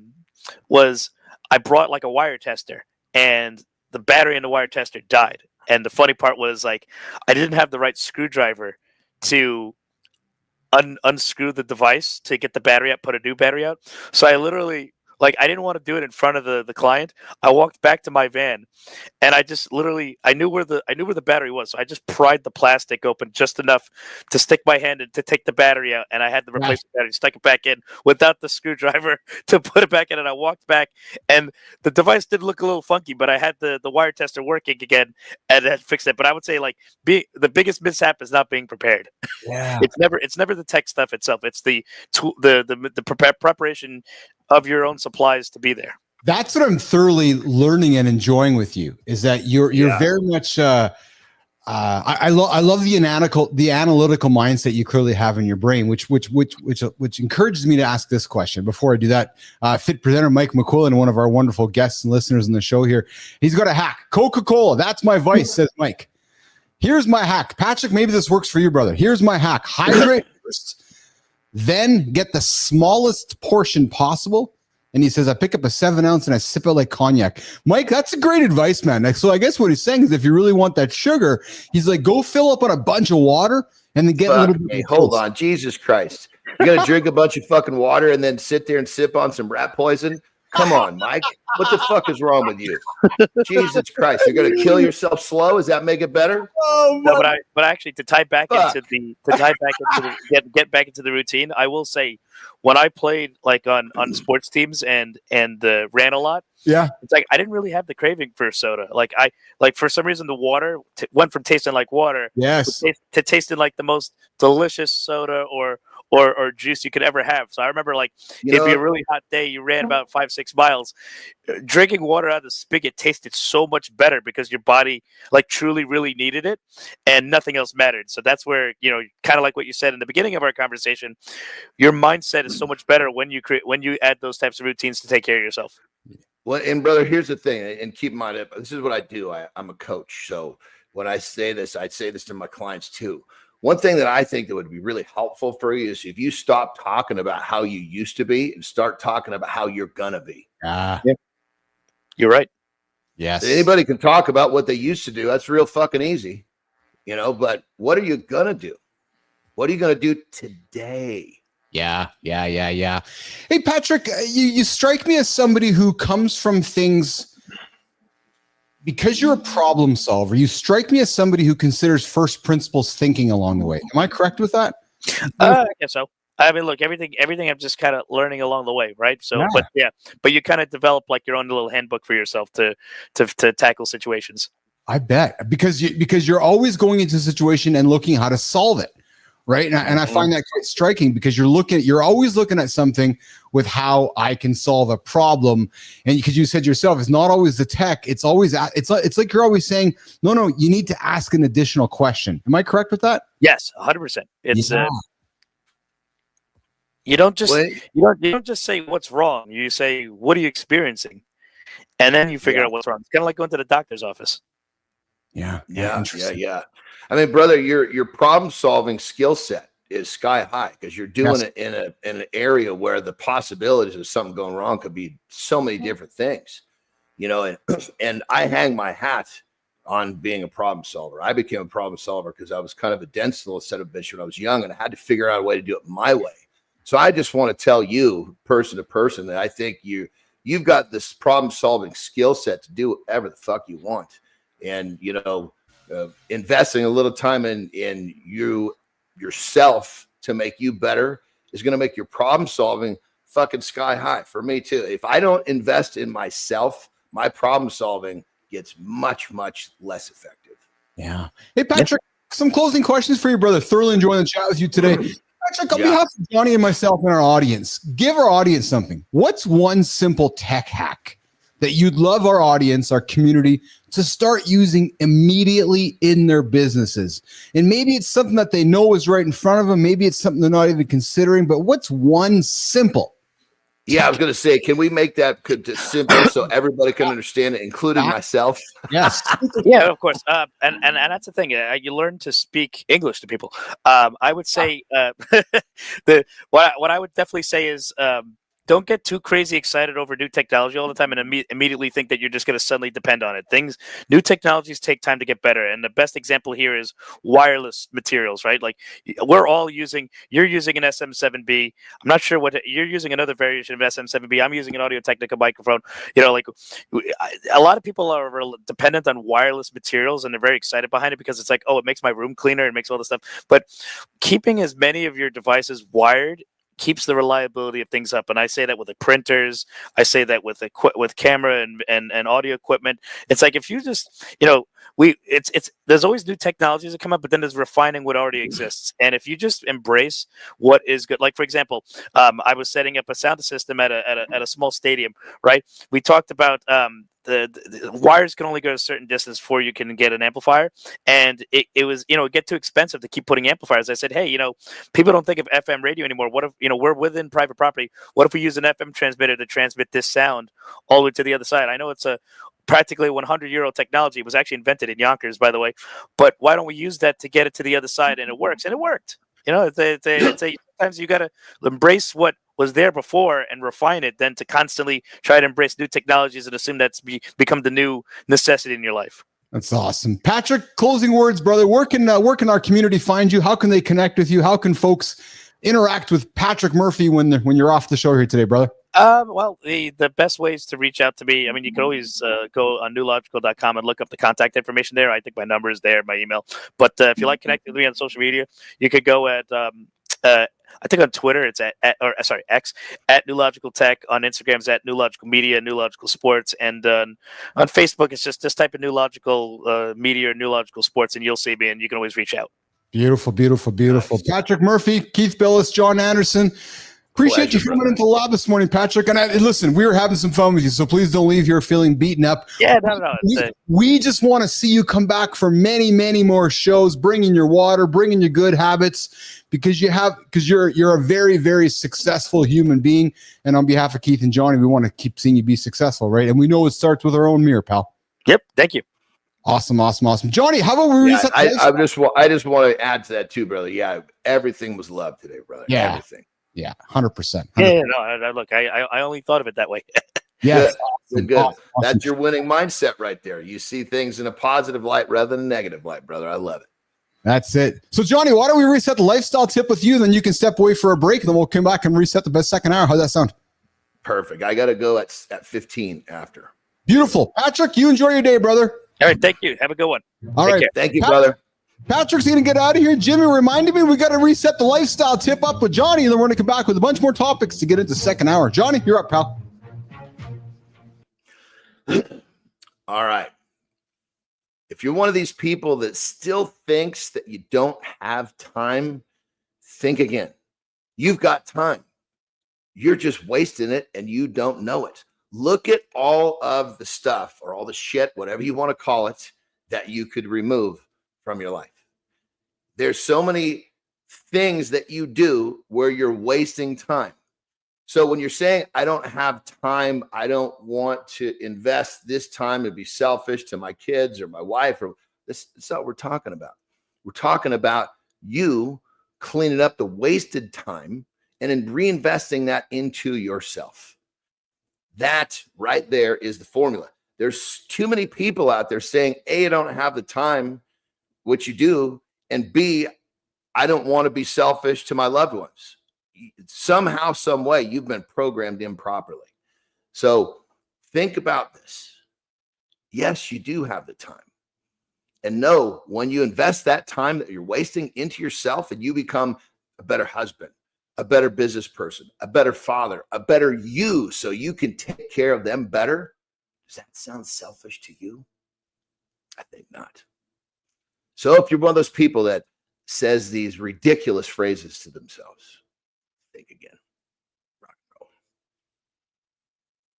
brought like a wire tester, and the battery in the wire tester died. And the funny part was like I didn't have the right screwdriver to unscrew the device to get the battery out, put a new battery out. So I literally, like, I didn't want to do it in front of the client. I walked back to my van, and I just literally, I knew where the battery was. So I just pried the plastic open just enough to stick my hand in to take the battery out. And I had the replacement battery, stuck it back in without the screwdriver to put it back in. And I walked back, and the device did look a little funky, but I had the wire tester working again and then fixed it. But I would say like the biggest mishap is not being prepared. Yeah. It's never the tech stuff itself. It's the preparation of your own supplies to be there. That's what I'm thoroughly learning and enjoying with you, is that you're very much I love the analytical mindset you clearly have in your brain, which encourages me to ask this question. Before I do that, fit presenter Mike McQuillan, one of our wonderful guests and listeners in the show here, he's got a hack. Coca-Cola, that's my vice, says Mike. Here's my hack. Patrick, maybe this works for you, brother. Here's my hack. Hydrate first, then get the smallest portion possible. And he says, I pick up a 7 ounce and I sip it like cognac. Mike, that's a great advice, man. So I guess what he's saying is if you really want that sugar, he's like, go fill up on a bunch of water and then get a little bit. Hey, hold on. Jesus Christ. You got to drink a bunch of fucking water and then sit there and sip on some rat poison? Come on, Mike. What the fuck is wrong with you? Jesus Christ. You're going to kill yourself slow? Does that make it better? Oh, no, but actually get back into get back into the routine, I will say when I played like on sports teams and ran a lot, it's like I didn't really have the craving for soda. Like for some reason the water went from tasting like water to tasting like the most delicious soda or juice you could ever have. So I remember like it'd be a really hot day, you ran about 5-6 miles, drinking water out of the spigot tasted so much better because your body like truly really needed it and nothing else mattered. So that's where, kind of like what you said in the beginning of our conversation, your mindset is so much better when you add those types of routines to take care of yourself. Well, and brother, here's the thing, and keep in mind, this is what I do. I'm a coach. So when I say this, I'd say this to my clients too. One thing that I think that would be really helpful for you is if you stop talking about how you used to be and start talking about how you're going to be. You're right. Yes. Anybody can talk about what they used to do. That's real fucking easy, but what are you going to do? What are you going to do today? Yeah. Hey, Patrick, you strike me as somebody who comes from things. Because you're a problem solver, you strike me as somebody who considers first principles thinking along the way. Am I correct with that? I guess so. I mean, look, everything I'm just kind of learning along the way, right? So, Yeah. but you kind of develop like your own little handbook for yourself to tackle situations. I bet because you're always going into a situation and looking how to solve it, right? And I find that quite striking because you're always looking at something with how I can solve a problem, and because you said yourself, it's not always the tech. It's always it's like you're always saying, no, you need to ask an additional question. Am I correct with that? Yes, 100%. It's you don't just you don't just say what's wrong. You say what are you experiencing, and then you figure out what's wrong. It's kind of like going to the doctor's office. Yeah. I mean, brother, your problem solving skill set is sky high because you're doing it in an area where the possibilities of something going wrong could be so many different things, you know. And I hang my hat on being a problem solver. I became a problem solver because I was kind of a dense little son of a bitch when I was young, and I had to figure out a way to do it my way. So I just want to tell you, person to person, that I think you've got this problem solving skill set to do whatever the fuck you want. And, you know, investing a little time in yourself to make you better is going to make your problem solving fucking sky high for me too. If I don't invest in myself, my problem solving gets much, much less effective. Yeah. Hey, Patrick, some closing questions for you, brother. Thoroughly enjoying the chat with you today. Patrick, on behalf of Johnny and myself and our audience, give our audience something. What's one simple tech hack that you'd love our audience, our community, to start using immediately in their businesses? And maybe it's something that they know is right in front of them. Maybe it's something they're not even considering, but what's one simple? Yeah, I was going to say, can we make that simple so everybody can understand it, including myself? Yes. Yeah, of course. And that's the thing. You learn to speak English to people. I would say what I would definitely say is don't get too crazy excited over new technology all the time and immediately think that you're just going to suddenly depend on it. New technologies take time to get better. And the best example here is wireless materials, right? Like you're using an SM7B. I'm not sure what you're using, another variation of SM7B. I'm using an Audio-Technica microphone. You know, like a lot of people are dependent on wireless materials and they're very excited behind it because it's like, oh, it makes my room cleaner. It makes all this stuff. But keeping as many of your devices wired keeps the reliability of things up. And I say that with the printers, I say that with camera and audio equipment. It's like if you just, you know, there's always new technologies that come up, but then there's refining what already exists. And if you just embrace what is good, like for example, I was setting up a sound system at a small stadium, right? We talked about the wires can only go a certain distance before you can get an amplifier, and it was, you know, it get too expensive to keep putting amplifiers. I said, hey, you know, people don't think of FM radio anymore. What if, you know, we're within private property? What if we use an FM transmitter to transmit this sound all the way to the other side? I know it's a practically 100-year-old technology. It was actually invented in Yonkers, by the way, but why don't we use that to get it to the other side? And it works, and it worked. You know, sometimes you got to embrace what was there before and refine it, than to constantly try to embrace new technologies and assume that's become the new necessity in your life. That's awesome. Patrick, closing words, brother. Where can our community find you? How can they connect with you? How can folks interact with Patrick Murphy when you're off the show here today, brother? Well, the best ways to reach out to me, I mean, you can always go on newlogical.com and look up the contact information there. I think my number is there, my email. But if you like connecting with me on social media, you could go at I think on Twitter it's X at New Logical Tech. On Instagram it's at New Logical Media, New Logical Sports, and on Facebook it's just type of New Logical Media or New Logical Sports, and you'll see me, and you can always reach out. Beautiful. Nice. Patrick Murphy, Keith Bilous, Jon Anderson. Appreciate you coming into the lab this morning, Patrick. And listen, we were having some fun with you, so please don't leave here feeling beaten up. Yeah, no. We just want to see you come back for many, many more shows, bringing your water, bringing your good habits, because you're a very, very successful human being. And on behalf of Keith and Johnny, we want to keep seeing you be successful, right? And we know it starts with our own mirror, pal. Yep. Thank you. Awesome. Johnny, how about we reset? I just want to add to that too, brother. Yeah, everything was love today, brother. Yeah. Everything. Yeah, 100%. Yeah, no, look, I only thought of it that way. Yeah, good. Awesome. That's your winning mindset right there. You see things in a positive light rather than a negative light, brother. I love it. That's it. So, Johnny, why don't we reset the lifestyle tip with you? Then you can step away for a break, and then we'll come back and reset the best second hour. How's that sound? Perfect. I got to go at 15 after. Beautiful. Patrick, you enjoy your day, brother. All right. Thank you. Have a good one. All right. Thank you, brother. Patrick's going to get out of here. Jimmy reminded me we got to reset the lifestyle tip up with Johnny, and then we're going to come back with a bunch more topics to get into second hour. Johnny, you're up, pal. All right. If you're one of these people that still thinks that you don't have time, think again. You've got time. You're just wasting it and you don't know it. Look at all of the stuff or all the shit, whatever you want to call it, that you could remove from your life. There's so many things that you do where you're wasting time. So when you're saying, I don't have time, I don't want to invest this time to be selfish to my kids or my wife, or this, that's not what we're talking about. We're talking about you cleaning up the wasted time and then reinvesting that into yourself. That right there is the formula. There's too many people out there saying, A, I don't have the time, which you do, and B, I don't want to be selfish to my loved ones. Somehow, some way, you've been programmed improperly. So think about this. Yes, you do have the time. And know when you invest that time that you're wasting into yourself and you become a better husband, a better business person, a better father, a better you, so you can take care of them better. Does that sound selfish to you? I think not. So if you're one of those people that says these ridiculous phrases to themselves, think again. Rock and roll.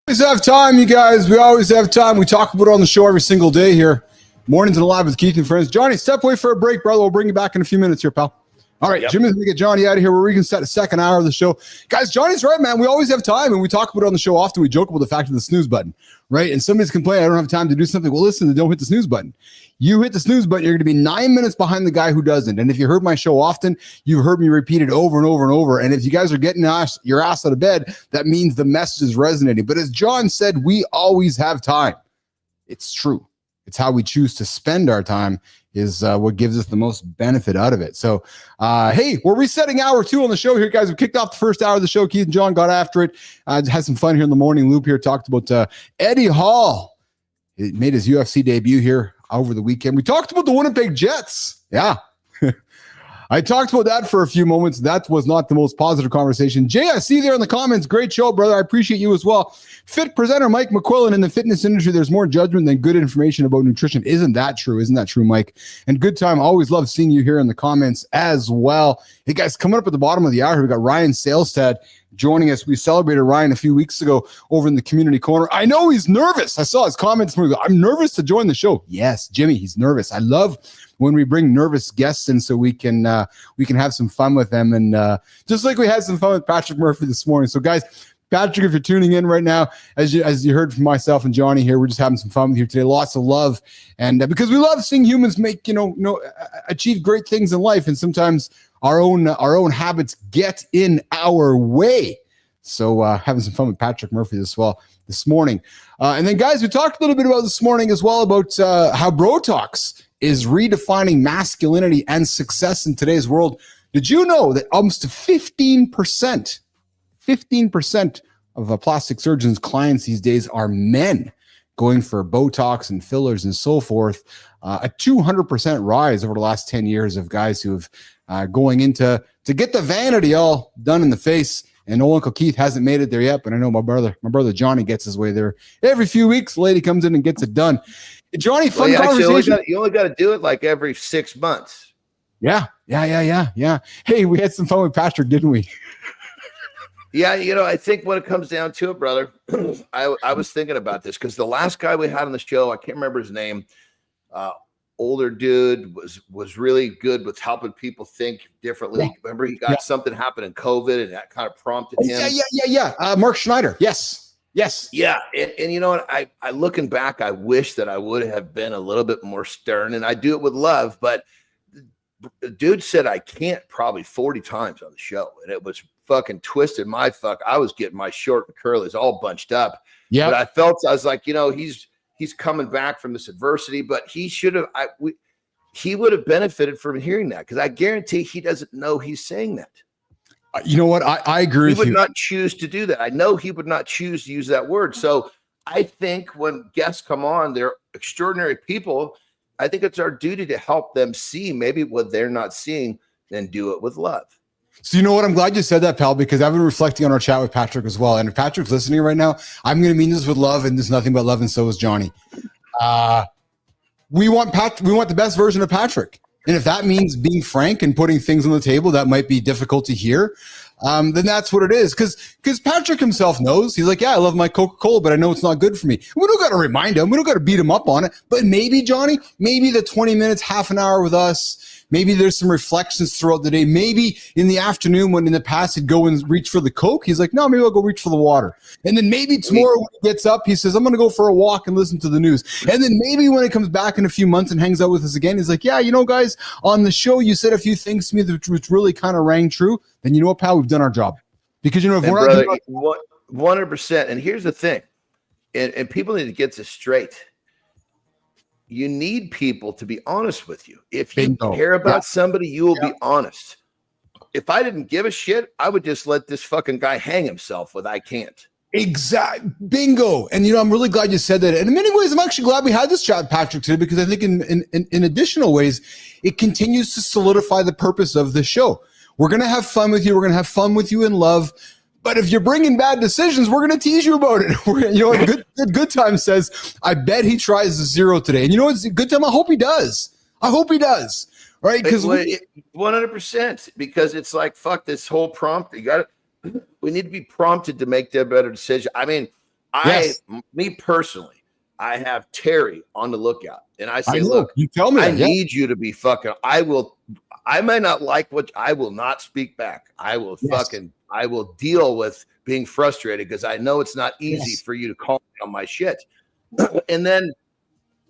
We always have time, you guys. We always have time. We talk about it on the show every single day here. Mornings and Alive with Keith and friends. Johnny, step away for a break, brother. We'll bring you back in a few minutes here, pal. All right, Jimmy's going to get Johnny out of here where we can set a second hour of the show. Guys, Johnny's right, man. We always have time, and we talk about it on the show often. We joke about the fact of the snooze button, right? And somebody's complaining, I don't have time to do something. Well, listen, don't hit the snooze button. You hit the snooze button, you're going to be 9 minutes behind the guy who doesn't. And if you heard my show often, you've heard me repeat it over and over and over. And if you guys are getting your ass out of bed, that means the message is resonating. But as John said, we always have time. It's true. It's how we choose to spend our time is what gives us the most benefit out of it. So, hey, we're resetting hour 2 on the show here, guys. We kicked off the first hour of the show. Keith and John got after it. Had some fun here in the morning loop here. Talked about Eddie Hall. He made his UFC debut here over the weekend. We talked about the Winnipeg Jets. Yeah. I talked about that for a few moments. That was not the most positive conversation. Jay, I see you there in the comments. Great show, brother. I appreciate you as well. Fit presenter Mike McQuillan. In the fitness industry, there's more judgment than good information about nutrition. Isn't that true? Isn't that true, Mike? And good time. Always love seeing you here in the comments as well. Hey, guys, coming up at the bottom of the hour, we got Ryan Salestad joining us. We celebrated Ryan a few weeks ago over in the community corner. I know he's nervous. I saw his comments. I'm nervous to join the show. Yes, Jimmy, he's nervous. I love when we bring nervous guests in so we can have some fun with them. And just like we had some fun with Patrick Murphy this morning. So guys, Patrick, if you're tuning in right now, as you heard from myself and Johnny here, we're just having some fun with you today. Lots of love. And because we love seeing humans make, achieve great things in life. And sometimes our own habits get in our way. So having some fun with Patrick Murphy this morning. And then guys, we talked a little bit about this morning as well about how Bro-Tox is redefining masculinity and success in today's world. Did you know that almost 15% of plastic surgeons' clients these days are men going for Botox and fillers and so forth? A 200% rise over the last 10 years of guys who have going into to get the vanity all done in the face. And old Uncle Keith hasn't made it there yet, but I know my brother Johnny gets his way there. Every few weeks, the lady comes in and gets it done. Johnny, fun conversation. You only got to do it like every 6 months. Yeah. Hey, we had some fun with Patrick, didn't we? Yeah, I think when it comes down to it, brother, I was thinking about this because the last guy we had on the show, I can't remember his name, older dude, was really good with helping people think differently. Yeah. Remember, he got something happen in COVID, and that kind of prompted him. Yeah. Mark Schneider. Yes. Yeah. And you know what? I looking back, I wish that I would have been a little bit more stern, and I do it with love, but the dude said I can't probably 40 times on the show, and it was fucking twisted my fuck. I was getting my short and curlies all bunched up. Yeah. But I was like, he's coming back from this adversity, but he would have benefited from hearing that, because I guarantee he doesn't know he's saying that. You know what? I agree with you. He would not choose to do that. I know he would not choose to use that word. So I think when guests come on, they're extraordinary people, I think it's our duty to help them see maybe what they're not seeing, and do it with love. So you know what? I'm glad you said that, pal, because I've been reflecting on our chat with Patrick as well. And if Patrick's listening right now, I'm going to mean this with love, and there's nothing but love, and so is Johnny. We want the best version of Patrick. And if that means being frank and putting things on the table that might be difficult to hear, then that's what it is. Because Patrick himself knows. He's like, yeah, I love my Coca-Cola, but I know it's not good for me. We don't got to remind him. We don't got to beat him up on it. But maybe, Johnny, maybe the 20 minutes, half an hour with us, maybe there's some reflections throughout the day. Maybe in the afternoon when in the past he'd go and reach for the Coke, he's like, no, maybe I'll go reach for the water. And then maybe tomorrow when he gets up, he says, I'm going to go for a walk and listen to the news. And then maybe when he comes back in a few months and hangs out with us again, he's like, yeah, you know, guys, on the show, you said a few things to me that which really kind of rang true. Then you know what, pal, we've done our job. Because, you know, if we're brother, not 100%. And here's the thing, and people need to get this straight. You need people to be honest with you. If you care about somebody, you will be honest. If I didn't give a shit, I would just let this fucking guy hang himself with I can't. Exact bingo. And you know, I'm really glad you said that. And in many ways, I'm actually glad we had this chat with Patrick today, because I think in additional ways, it continues to solidify the purpose of the show. We're going to have fun with you. We're going to have fun with you in love. But if you're bringing bad decisions, we're going to tease you about it. You know, Good Time says, I bet he tries the 0 today. And you know what's Good Time? I hope he does. I hope he does. Right? Because 100%. Because it's like, fuck this whole prompt. We need to be prompted to make that better decision. I mean, me personally, I have Terry on the lookout, and I say, look, you tell me, I need you to be fucking. I may not like I will not speak back. I will I will deal with being frustrated, because I know it's not easy for you to call me on my shit. And then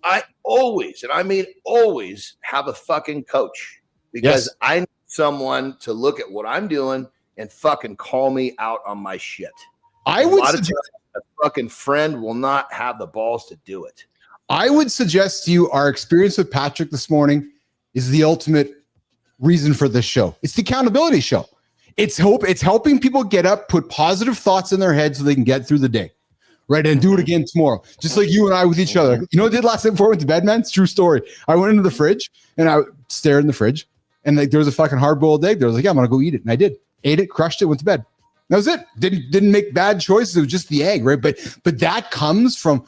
I always, and I mean always, have a fucking coach, because I need someone to look at what I'm doing and fucking call me out on my shit. A lot of times, a fucking friend will not have the balls to do it. I would suggest to you, our experience with Patrick this morning is the ultimate reason for this show. It's the accountability show. It's helping people get up, put positive thoughts in their head so they can get through the day, right? And do it again tomorrow. Just like you and I with each other. You know what I did last night before I went to bed, man? It's a true story. I went into the fridge and I stared in the fridge, and like there was a fucking hard-boiled egg there. I was like, yeah, I'm going to go eat it. And I did. Ate it, crushed it, went to bed. That was it. Didn't make bad choices. It was just the egg, right? But that comes from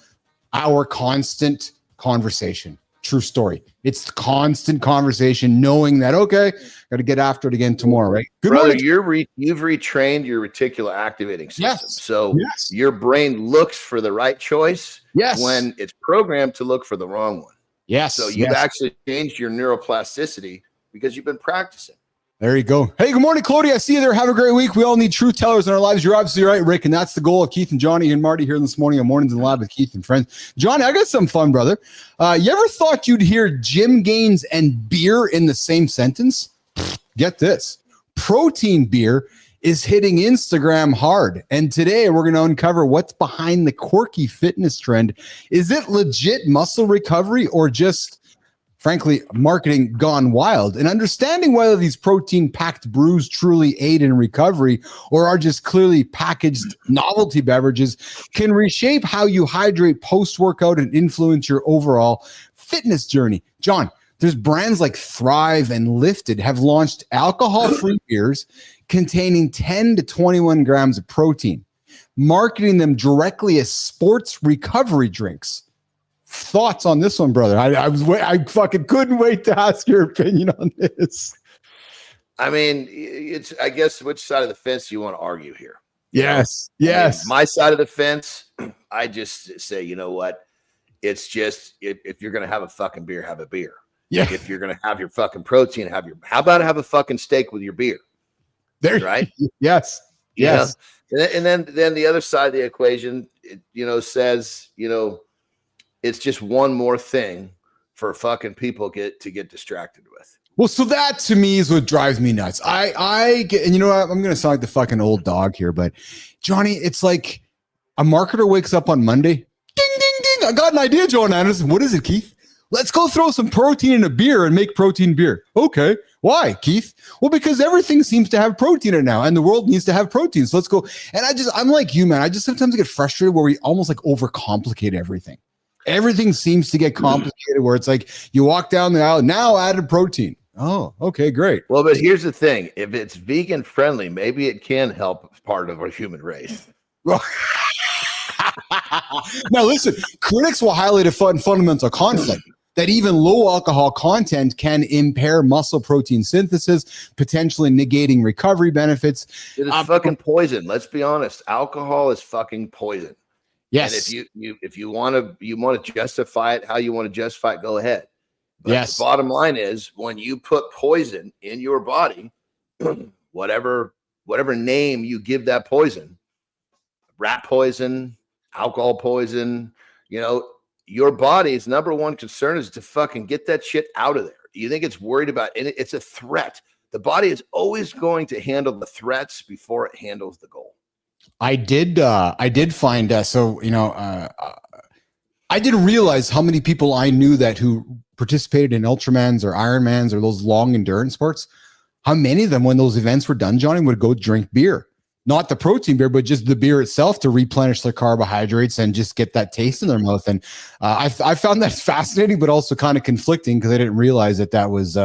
our constant conversation. True story. It's constant conversation, knowing that, okay, got to get after it again tomorrow, right? Good brother, morning. You've retrained your reticular activating system. Yes. So your brain looks for the right choice when it's programmed to look for the wrong one. Yes. So you've actually changed your neuroplasticity because you've been practicing. There you go. Hey, good morning, Claudia. I see you there. Have a great week. We all need truth tellers in our lives. You're absolutely right, Rick. And that's the goal of Keith and Johnny and Marty here this morning on Mornings in the Lab with Keith and Friends. Johnny, I got some fun, brother. You ever thought you'd hear gym gains and beer in the same sentence? Get this. Protein beer is hitting Instagram hard. And today we're going to uncover what's behind the quirky fitness trend. Is it legit muscle recovery, or just, frankly, marketing gone wild? And understanding whether these protein-packed brews truly aid in recovery or are just clearly packaged novelty beverages can reshape how you hydrate post-workout and influence your overall fitness journey. John, there's brands like Thrive and Lifted have launched alcohol-free beers containing 10 to 21 grams of protein, marketing them directly as sports recovery drinks. Thoughts on this one, brother? I fucking couldn't wait to ask your opinion on this. I mean, it's, I guess, which side of the fence do you want to argue here? Yes. I mean, my side of the fence, I just say, you know what? It's just, if you're going to have a fucking beer, have a beer. Yeah. If you're going to have your fucking protein, how about have a fucking steak with your beer? There, right? Yes. Yes. And then the other side of the equation, says, it's just one more thing for fucking people to get distracted with. Well, so that to me is what drives me nuts. I get, and you know what? I'm going to sound like the fucking old dog here, but Johnny, it's like a marketer wakes up on Monday. Ding, ding, ding. I got an idea, Jon Anderson. What is it, Keith? Let's go throw some protein in a beer and make protein beer. Okay. Why, Keith? Well, because everything seems to have protein in it now, and the world needs to have protein. So let's go. And I'm like you, man. I just sometimes get frustrated where we almost like overcomplicate everything. Everything seems to get complicated where it's like you walk down the aisle, now added protein. Oh, okay, great. Well, but here's the thing. If it's vegan friendly, maybe it can help part of our human race. Now, listen, critics will highlight a fundamental conflict that even low alcohol content can impair muscle protein synthesis, potentially negating recovery benefits. It is fucking poison. Let's be honest. Alcohol is fucking poison. Yes. And if you want to justify it how you want to justify it, go ahead. But yes. The bottom line is when you put poison in your body, whatever name you give that poison, rat poison, alcohol poison, your body's number one concern is to fucking get that shit out of there. You think it's worried about it? It's a threat. The body is always going to handle the threats before it handles the goal. I did find I didn't realize how many people I knew that who participated in Ultramans or Ironmans or those long endurance sports, how many of them, when those events were done, Johnny, would go drink beer. Not the protein beer, but just the beer itself to replenish their carbohydrates and just get that taste in their mouth. And I found that fascinating, but also kind of conflicting because I didn't realize that was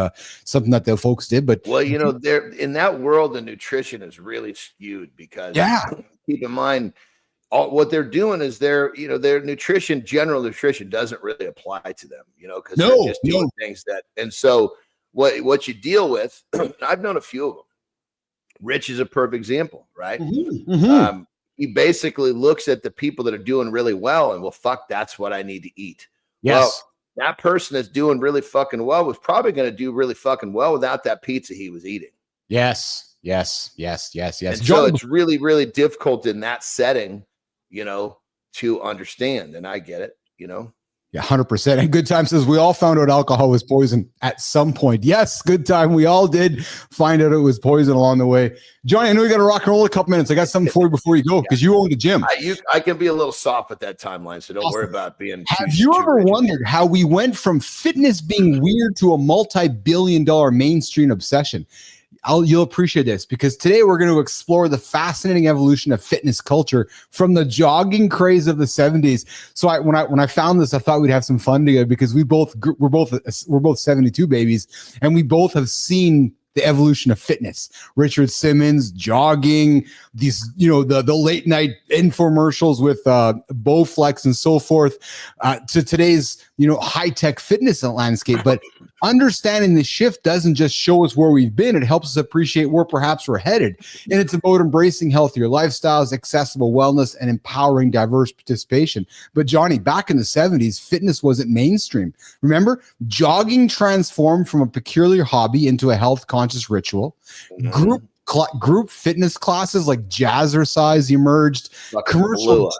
something that the folks did. But well, there in that world, the nutrition is really skewed because keep in mind, what they're doing is their nutrition, general nutrition doesn't really apply to them, because they're just doing things that. And so what you deal with, I've known a few of them. Rich is a perfect example, right? Mm-hmm. He basically looks at the people that are doing really well and, well, fuck, that's what I need to eat. Yes. Well, that person that's doing really fucking well was probably going to do really fucking well without that pizza he was eating. Yes. And so it's really, really difficult in that setting, to understand. And I get it, Yeah, 100%. And Good Time says we all found out alcohol was poison at some point. Yes, Good Time. We all did find out it was poison along the way. Johnny, I know you got to rock and roll a couple minutes. I got something for you before you go because you own the gym. I can be a little soft with that timeline, so don't worry about being. Have you ever wondered how we went from fitness being weird to a multi-billion-dollar mainstream obsession? You'll appreciate this because today we're going to explore the fascinating evolution of fitness culture from the jogging craze of the 70s. So when I found this, I thought we'd have some fun together because we're both 72 babies, and we both have seen the evolution of fitness. Richard Simmons, jogging, these, the late night infomercials with Bowflex and so forth, to today's, high-tech fitness landscape. But understanding the shift doesn't just show us where we've been, it helps us appreciate where perhaps we're headed. And it's about embracing healthier lifestyles, accessible wellness, and empowering diverse participation. But Johnny, back in the 70s, fitness wasn't mainstream. Remember, jogging transformed from a peculiar hobby into a health-conscious ritual. Group fitness classes like Jazzercise emerged. Commercial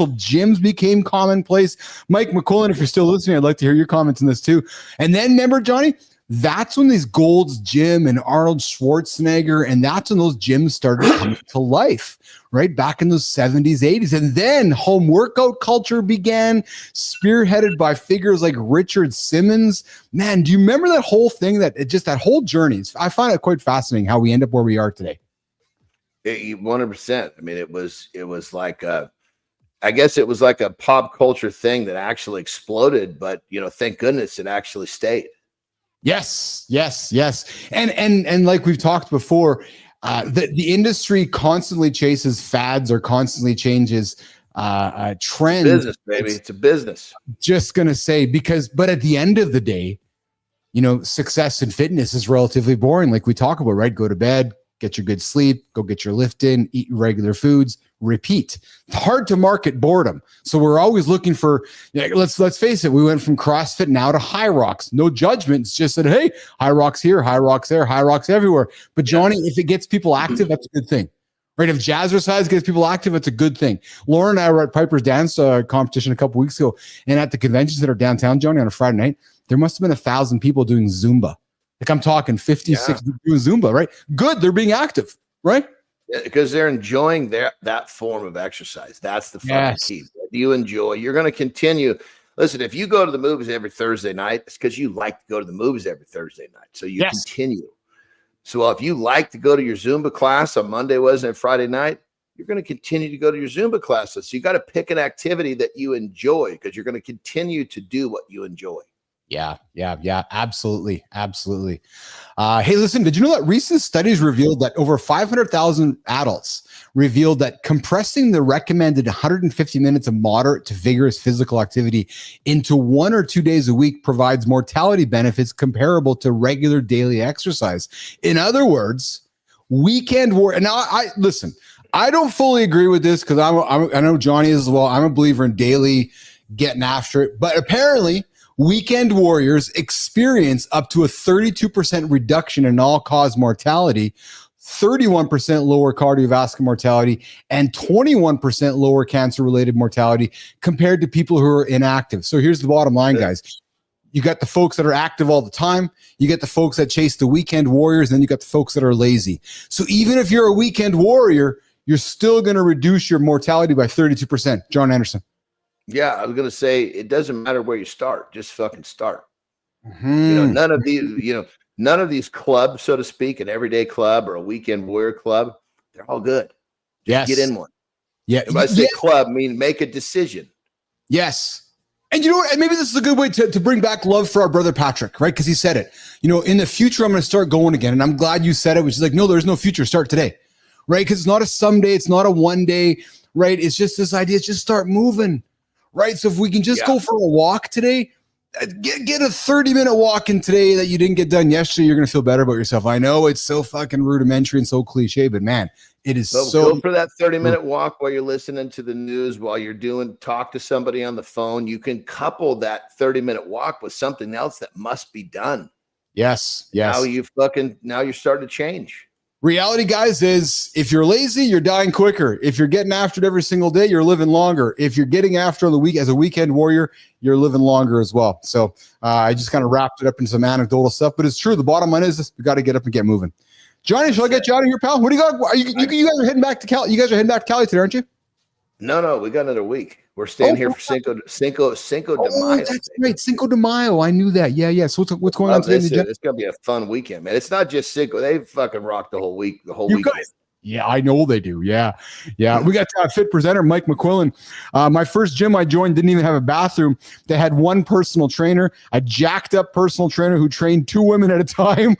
gyms became commonplace. Mike McCullen, if you're still listening, I'd like to hear your comments on this too. And then remember, Johnny, that's when these Gold's Gym and Arnold Schwarzenegger, and that's when those gyms started coming to life, right? Back in those 70s, 80s. And then home workout culture began, spearheaded by figures like Richard Simmons. Man, do you remember that whole thing, that whole journey? I find it quite fascinating how we end up where we are today. 100%. I mean, it was like I guess it was like a pop culture thing that actually exploded, but thank goodness it actually stayed. Yes. And like we've talked before, the industry constantly chases fads or constantly changes trends. Business, baby. It's a business. Just gonna say, but at the end of the day, success in fitness is relatively boring. Like we talk about, right? Go to bed, get your good sleep, go get your lift in, eat regular foods, repeat. It's hard to market boredom. So we're always looking for, let's face it, we went from CrossFit now to High Rocks. No judgment. It's just that, hey, High Rocks here, High Rocks there, High Rocks everywhere. But Johnny, if it gets people active, that's a good thing. Right? If Jazzercise gets people active, it's a good thing. Lauren and I were at Piper's Dance competition a couple weeks ago, and at the convention center downtown, Johnny, on a Friday night, there must have been 1,000 people doing Zumba. Like I'm talking 50, 60 doing Zumba, right? Good. They're being active, right? Yeah, because they're enjoying that form of exercise. That's the fucking key. You enjoy. You're going to continue. Listen, if you go to the movies every Thursday night, it's because you like to go to the movies every Thursday night. So you continue. So if you like to go to your Zumba class on Monday, Wednesday, and Friday night, you're going to continue to go to your Zumba classes. So you got to pick an activity that you enjoy, because you're going to continue to do what you enjoy. Yeah, absolutely. Hey, listen, did you know that recent studies revealed that over 500,000 adults revealed that compressing the recommended 150 minutes of moderate to vigorous physical activity into 1 or 2 days a week provides mortality benefits comparable to regular daily exercise? In other words, weekend work. And now I listen, I don't fully agree with this, because I know Johnny is as well. I'm a believer in daily getting after it, but apparently weekend warriors experience up to a 32% reduction in all-cause mortality, 31% lower cardiovascular mortality, and 21% lower cancer-related mortality compared to people who are inactive. So here's the bottom line, guys. You got the folks that are active all the time. You get the folks that chase the weekend warriors, and then you got the folks that are lazy. So even if you're a weekend warrior, you're still going to reduce your mortality by 32%. Jon Anderson. Yeah, I was going to say, it doesn't matter where you start, just fucking start. Mm-hmm. You know, none of these clubs, so to speak, an everyday club or a weekend warrior club, they're all good. Just get in one. Yeah. If I say club, I mean make a decision. Yes. And you know what? And maybe this is a good way to bring back love for our brother Patrick, right? Because he said it. You know, in the future, I'm going to start going again. And I'm glad you said it, which is like, no, there's no future. Start today, right? Because it's not a someday. It's not a one day, right? It's just this idea. Just start moving. Right. So if we can just go for a walk today, get a 30-minute walk in today that you didn't get done yesterday, you're going to feel better about yourself. I know it's so fucking rudimentary and so cliche, but man, it is so. Go for that 30-minute walk while you're listening to the news, while you're talk to somebody on the phone. You can couple that 30-minute walk with something else that must be done. Yes. Now you're starting to change. Reality, guys, is if you're lazy, you're dying quicker. If you're getting after it every single day, you're living longer. If you're getting after the week as a weekend warrior, you're living longer as well. So I just kind of wrapped it up in some anecdotal stuff, but it's true. The bottom line is we got to get up and get moving. Johnny, shall I get you out of here, pal? What do you got? You guys are heading back to Cali. You guys are heading back to Cali today, aren't you? No, we got another week. We're staying here for Cinco de Mayo. That's right, Cinco de Mayo. I knew that. Yeah. So what's going on today? It's gonna be a fun weekend, man. It's not just Cinco. They fucking rock the whole week. Yeah, I know they do. Yeah. We got fit presenter Mike McQuillan. My first gym I joined didn't even have a bathroom. They had one personal trainer, a jacked up personal trainer who trained 2 women at a time.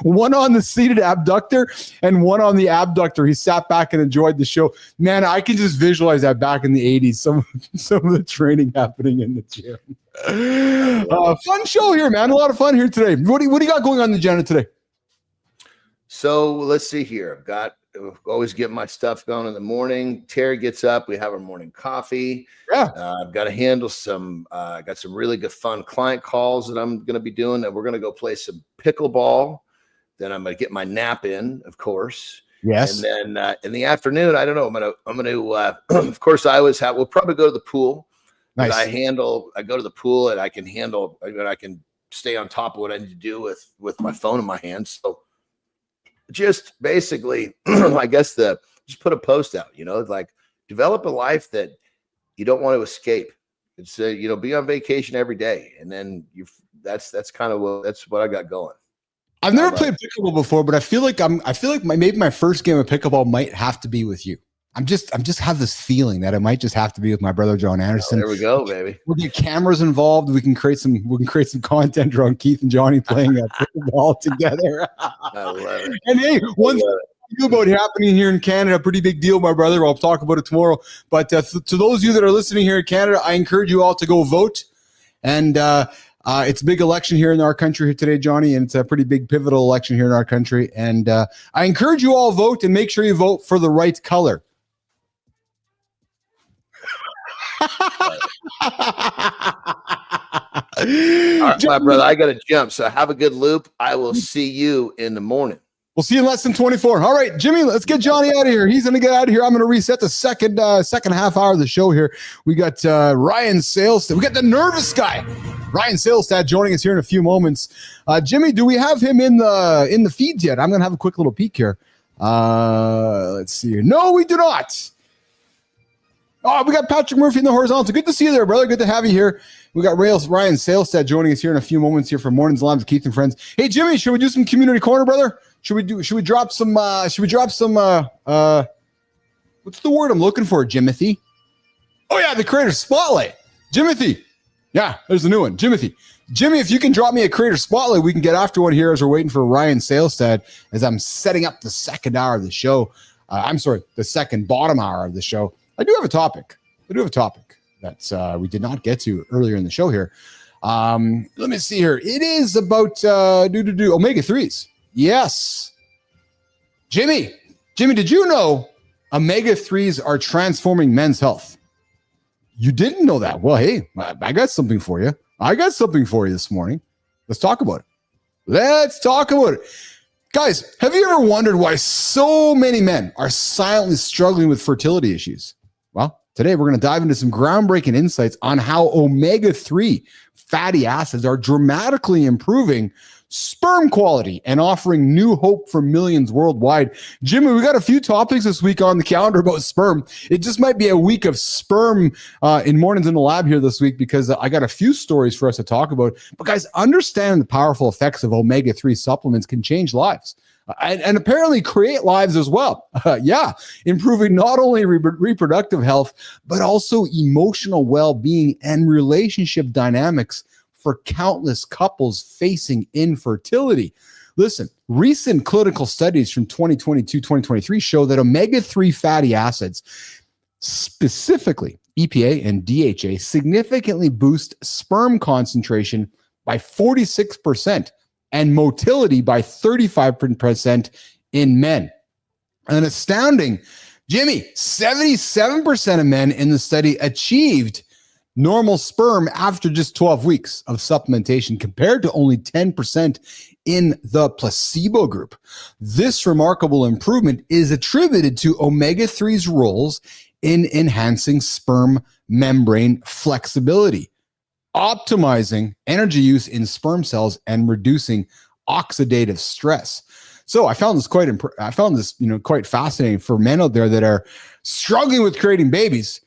One on the seated abductor and one on the abductor. He sat back and enjoyed the show. Man, I can just visualize that back in the 80s. Some of the training happening in the gym. Fun show here, man. A lot of fun here today. What do you got going on the agenda today? So let's see here. Always get my stuff going in the morning. Terry gets up. We have our morning coffee. Yeah. I've got to handle got some really good fun client calls that I'm going to be doing. And we're going to go play some pickleball. Then I'm going to get my nap in, of course. Yes. And then in the afternoon, I don't know. I'm going to of course, we'll probably go to the pool. Nice. I go to the pool and I can stay on top of what I need to do with my phone in my hand. So just basically, I guess just put a post out, like develop a life that you don't want to escape. It's be on vacation every day. And then that's what I got going. I've never played pickleball before, but I feel like maybe my first game of pickleball might have to be with you. I'm just have this feeling that it might just have to be with my brother Jon Anderson. There we go, baby. We'll get cameras involved. We can create some content around Keith and Johnny playing pickleball together. I love it. And hey, one thing about happening here in Canada, pretty big deal, my brother. I'll talk about it tomorrow. But to those of you that are listening here in Canada, I encourage you all to go vote. And it's a big election here in our country here today, Johnny, and it's a pretty big pivotal election here in our country. And I encourage you all vote and make sure you vote for the right color. All right, my brother, I got to jump. So have a good loop. I will see you in the morning. We'll see you in less than 24. All right, Jimmy, let's get Johnny out of here. He's going to get out of here. I'm going to reset the second half hour of the show here. We got Ryan Salestad. We got the nervous guy, Ryan Salestad, joining us here in a few moments. Jimmy, do we have him in the feeds yet? I'm going to have a quick little peek here. Let's see here. No, we do not. Oh, we got Patrick Murphy in the horizontal. Good to see you there, brother. Good to have you here. We got Ryan Salestad joining us here in a few moments here for Mornings Live with Keith and Friends. Hey, Jimmy, should we do some community corner, brother? Should we drop some What's the word I'm looking for, Jimothy? Oh, yeah, the creator spotlight. Jimothy. Yeah, there's a new one. Jimothy. Jimmy, if you can drop me a creator spotlight, we can get after one here as we're waiting for Ryan Salestad as I'm setting up the second hour of the show. The second bottom hour of the show. I do have a topic that we did not get to earlier in the show here. Let me see here. It is about omega-3s. Yes. Jimmy, did you know omega-3s are transforming men's health? You didn't know that? Well, hey, I got something for you. This morning. Let's talk about it. Guys, have you ever wondered why so many men are silently struggling with fertility issues? Well, today we're going to dive into some groundbreaking insights on how omega-3 fatty acids are dramatically improving sperm quality and offering new hope for millions worldwide. Jimmy, we got a few topics this week on the calendar about sperm. It just might be a week of sperm in Mornings in the Lab here this week because I got a few stories for us to talk about. But guys, understand the powerful effects of omega-3 supplements can change lives. And apparently create lives as well. Improving not only reproductive health, but also emotional well-being and relationship dynamics for countless couples facing infertility. Listen, recent clinical studies from 2022-2023 show that omega-3 fatty acids, specifically EPA and DHA, significantly boost sperm concentration by 46% and motility by 35% in men. An astounding, Jimmy, 77% of men in the study achieved normal sperm after just 12 weeks of supplementation compared to only 10% in the placebo group. This remarkable improvement is attributed to omega-3's roles in enhancing sperm membrane flexibility, optimizing energy use in sperm cells, and reducing oxidative stress. So I found this quite fascinating for men out there that are struggling with creating babies.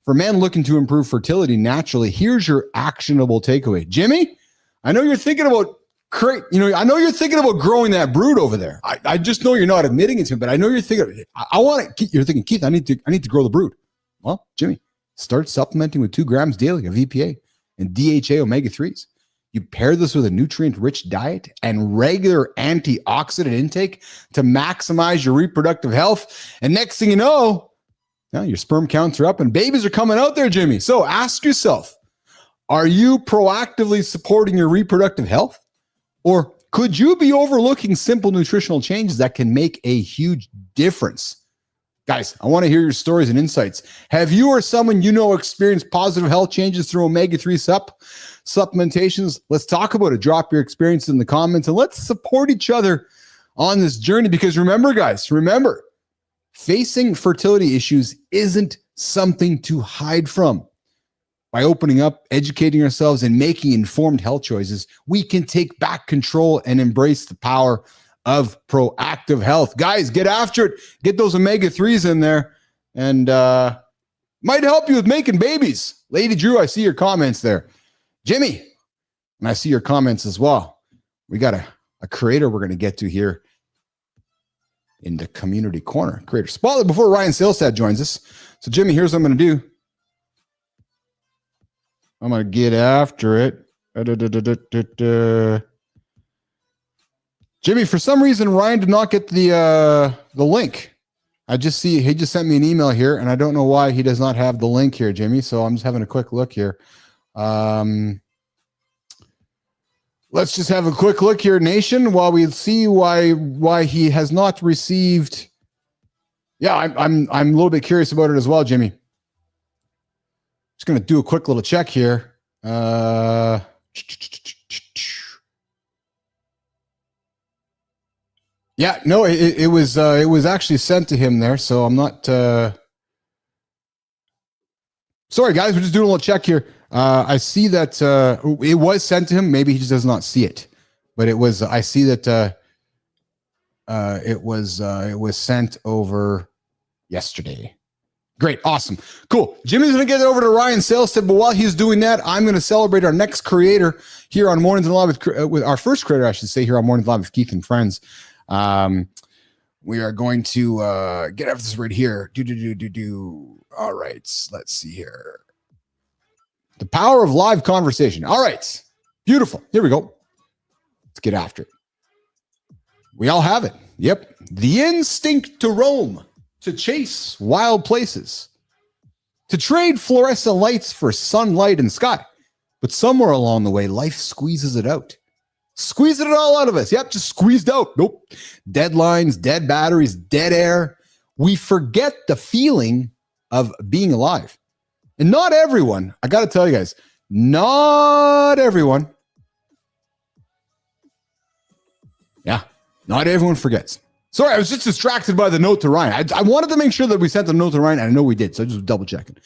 For men looking to improve fertility naturally, here's your actionable takeaway. Jimmy, I know you're thinking about growing that brood over there. I just know you're not admitting it to me, but I know you're thinking, you're thinking, Keith, I need to grow the brood. Well, Jimmy, start supplementing with 2 grams daily of EPA and DHA omega-3s. You pair this with a nutrient-rich diet and regular antioxidant intake to maximize your reproductive health. And next thing you know, now your sperm counts are up and babies are coming out there, Jimmy. So ask yourself, are you proactively supporting your reproductive health? Or could you be overlooking simple nutritional changes that can make a huge difference? Guys, I want to hear your stories and insights. Have you or someone you know experienced positive health changes through omega-3 supplementations? Let's talk about it. Drop your experiences in the comments and let's support each other on this journey. Because remember, guys, facing fertility issues isn't something to hide from. By opening up, educating ourselves, and making informed health choices, we can take back control and embrace the power of proactive health. Guys, get after it. Get those omega-3s in there and might help you with making babies. Lady Drew, I see your comments there. Jimmy, and I see your comments as well. We got a creator we're going to get to here in the community corner. Creator spotlight before Ryan Salestad joins us. So Jimmy, here's what I'm going to do. I'm going to get after it. Jimmy, for some reason, Ryan did not get the link. I just see he just sent me an email here, and I don't know why he does not have the link here, Jimmy. So I'm just having a quick look here. Let's just have a quick look here, nation, while we see why he has not received. Yeah, I'm a little bit curious about it as well, Jimmy. Just going to do a quick little check here. Yeah, no, it was actually sent to him there, so I'm not. Sorry, guys, we're just doing a little check here. I see that it was sent to him. Maybe he just does not see it, but it was. I see that it was sent over yesterday. Great, awesome, cool. Jimmy's gonna get it over to Ryan Salestad, but while he's doing that, I'm gonna celebrate our next creator here on Mornings in the Lab with our first creator, I should say, here on Mornings in the Lab with Keith and Friends. We are going to get after this right here. All right, let's see here. The power of live conversation. All right, beautiful. Here we go. Let's get after it. We all have it. Yep. The instinct to roam, to chase wild places, to trade fluorescent lights for sunlight and sky. But somewhere along the way, life squeezes it out. Squeezing it all out of us. Yep, just squeezed out. Nope. Deadlines, dead batteries, dead air. We forget the feeling of being alive. And not everyone, I got to tell you guys, not everyone. Yeah, not everyone forgets. Sorry, I was just distracted by the note to Ryan. I wanted to make sure that we sent the note to Ryan, and I know we did, so I just double checking.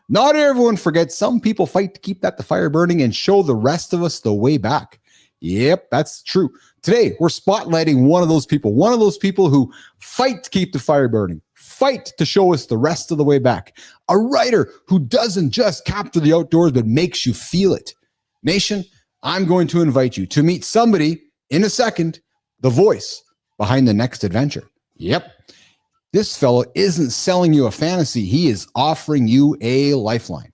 Not everyone forgets. Some people fight to keep the fire burning and show the rest of us the way back. Yep, that's true. Today, we're spotlighting one of those people who fight to keep the fire burning, fight to show us the rest of the way back. A writer who doesn't just capture the outdoors, but makes you feel it. Nation, I'm going to invite you to meet somebody in a second, the voice behind the next adventure. Yep. This fellow isn't selling you a fantasy. He is offering you a lifeline.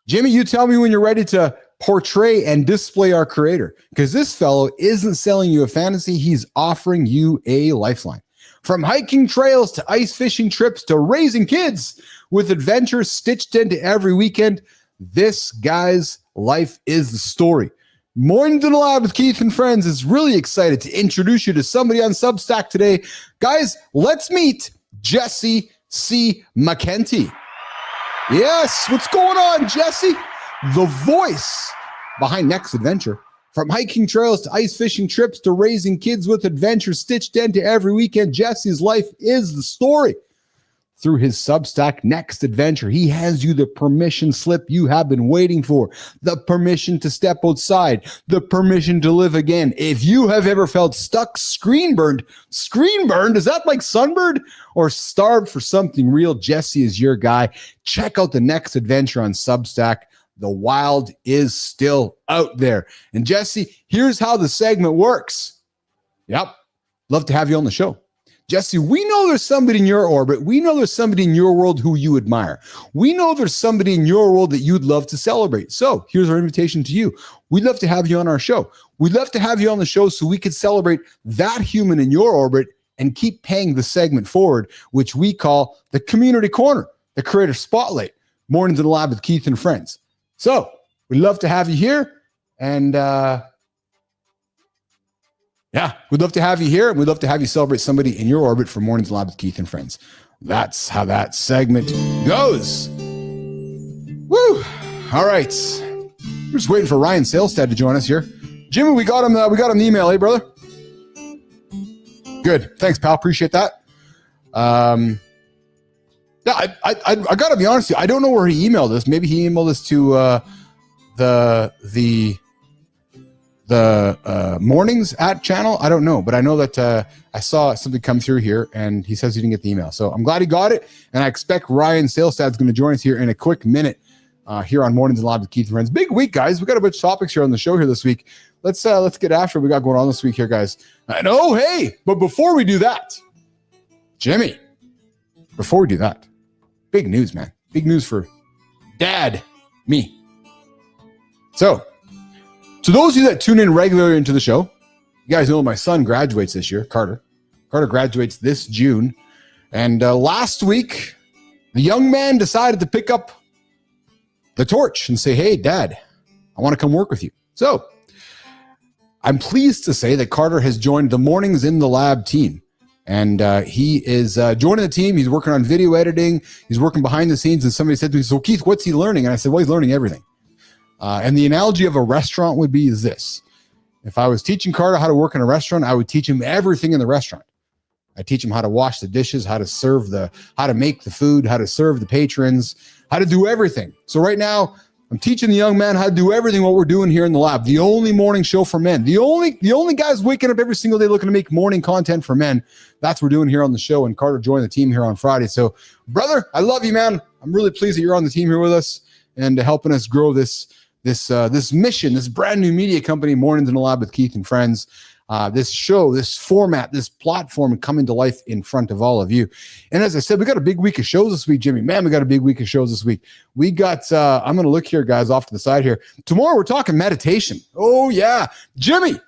Jimmy, you tell me when you're ready to portray and display our creator, because this fellow isn't selling you a fantasy. He's offering you a lifeline. From hiking trails to ice fishing trips to raising kids with adventures stitched into every weekend, this guy's life is the story. Mornings in the Lab with Keith and Friends is really excited to introduce you to somebody on Substack today. Guys, let's meet Jesse C. McKenty. Yes, what's going on, Jesse? The voice behind Next Adventure. From hiking trails to ice fishing trips to raising kids with adventures stitched into every weekend, Jesse's life is the story. Through his Substack Next Adventure, he hands you the permission slip you have been waiting for, the permission to step outside, the permission to live again. If you have ever felt stuck, screen burned, is that like sunburned or starved for something real? Jesse is your guy. Check out the Next Adventure on Substack. The wild is still out there. And Jesse, here's how the segment works. Yep. Love to have you on the show. Jesse, we know there's somebody in your orbit. We know there's somebody in your world who you admire. We know there's somebody in your world that you'd love to celebrate. So here's our invitation to you. We'd love to have you on our show. We'd love to have you on the show so we could celebrate that human in your orbit and keep paying the segment forward, which we call the Community Corner, the Creator Spotlight, Mornings in the Lab with Keith and Friends. So we'd love to have you here. And yeah, we'd love to have you here, and we'd love to have you celebrate somebody in your orbit for Mornings Lab with Keith and Friends. That's how that segment goes. Woo! All right, we're just waiting for Ryan Salestad to join us here. Jimmy, we got him. We got him an email, hey brother. Good, thanks, pal. Appreciate that. Yeah, I gotta be honest with you. I don't know where he emailed us. Maybe he emailed us to the mornings at channel. I don't know, but I know that I saw something come through here, and he says he didn't get the email. So I'm glad he got it, and I expect Ryan Salestad's going to join us here in a quick minute here on Mornings in Lab with Keith and Friends. Big week, guys. We got a bunch of topics here on the show here this week. Let's get after what we got going on this week here, guys. And oh, hey, but before we do that, Jimmy, before we do that, big news, man. Big news for Dad, me. So those of you that tune in regularly into the show, you guys know my son graduates this year, Carter. Carter graduates this June. And last week, the young man decided to pick up the torch and say, hey, Dad, I want to come work with you. So I'm pleased to say that Carter has joined the Mornings in the Lab team. And he is joining the team. He's working on video editing. He's working behind the scenes. And somebody said to me, so Keith, what's he learning? And I said, well, he's learning everything. And the analogy of a restaurant would be is this. If I was teaching Carter how to work in a restaurant, I would teach him everything in the restaurant. I teach him how to wash the dishes, how to make the food, how to serve the patrons, how to do everything. So right now, I'm teaching the young man how to do everything what we're doing here in the lab. The only morning show for men. The only guys waking up every single day looking to make morning content for men. That's what we're doing here on the show. And Carter joined the team here on Friday. So, brother, I love you, man. I'm really pleased that you're on the team here with us and helping us grow this mission, this brand new media company, Mornings in the Lab with Keith and Friends. this show, this format, this platform coming to life in front of all of you. And as I said, we got a big week of shows this week, Jimmy. Man, we got a big week of shows this week. We got, I'm going to look here, guys, off to the side here. Tomorrow, we're talking meditation. Oh, yeah. Jimmy,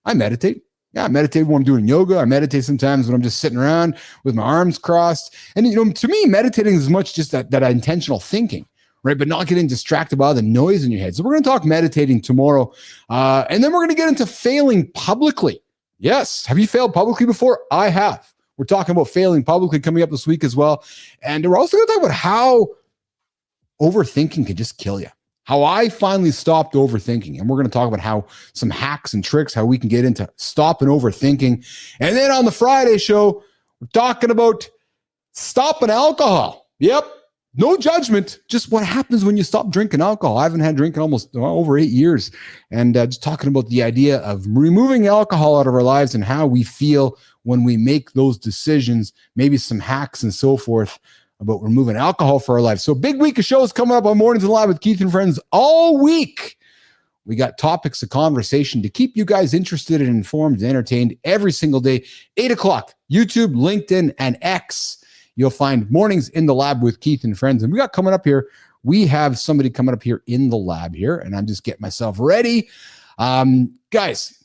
I meditate. Yeah, I meditate when I'm doing yoga. I meditate sometimes when I'm just sitting around with my arms crossed. And, to me, meditating is as much just that intentional thinking, right? But not getting distracted by all the noise in your head. So we're going to talk meditating tomorrow. And then we're going to get into failing publicly. Yes. Have you failed publicly before? I have. We're talking about failing publicly coming up this week as well. And we're also going to talk about how overthinking can just kill you. How I finally stopped overthinking. And we're going to talk about how some hacks and tricks, how we can get into stopping overthinking. And then on the Friday show, we're talking about stopping alcohol. Yep. No judgment. Just what happens when you stop drinking alcohol. I haven't had drinking almost over 8 years. And just talking about the idea of removing alcohol out of our lives and how we feel when we make those decisions, maybe some hacks and so forth about removing alcohol for our lives. So big week of shows coming up on Mornings in Live with Keith and Friends all week. We got topics of conversation to keep you guys interested and informed and entertained every single day. 8 o'clock, YouTube, LinkedIn, and X. You'll find Mornings in the Lab with Keith and Friends. And we got coming up here, we have somebody coming up here in the lab here, and I'm just getting myself ready. Guys,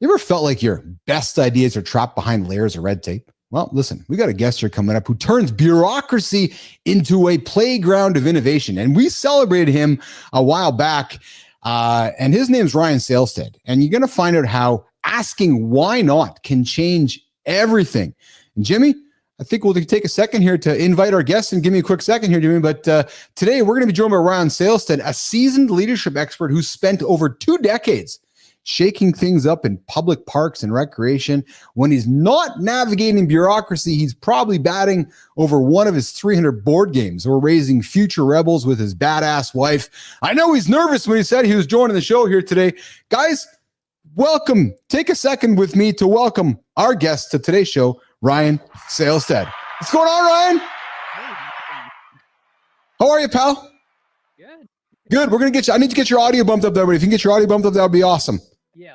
you ever felt like your best ideas are trapped behind layers of red tape? Well, listen, we got a guest here coming up who turns bureaucracy into a playground of innovation. And we celebrated him a while back. And his name's Ryan Sailstead. And you're going to find out how asking why not can change everything. And Jimmy, I think we'll take a second here to invite our guests and give me a quick second here, Jimmy. But today we're going to be joined by Ryan Sailstead, a seasoned leadership expert who spent over 2 decades shaking things up in public parks and recreation. When he's not navigating bureaucracy, he's probably batting over one of his 300 board games or raising future rebels with his badass wife. I know he's nervous when he said he was joining the show here today. Guys, welcome. Take a second with me to welcome our guest to today's show, Ryan Sailstead. What's going on, Ryan? How are you, pal? Good. We're going to get you. I need to get your audio bumped up there, but if you can get your audio bumped up, that would be awesome. Yeah.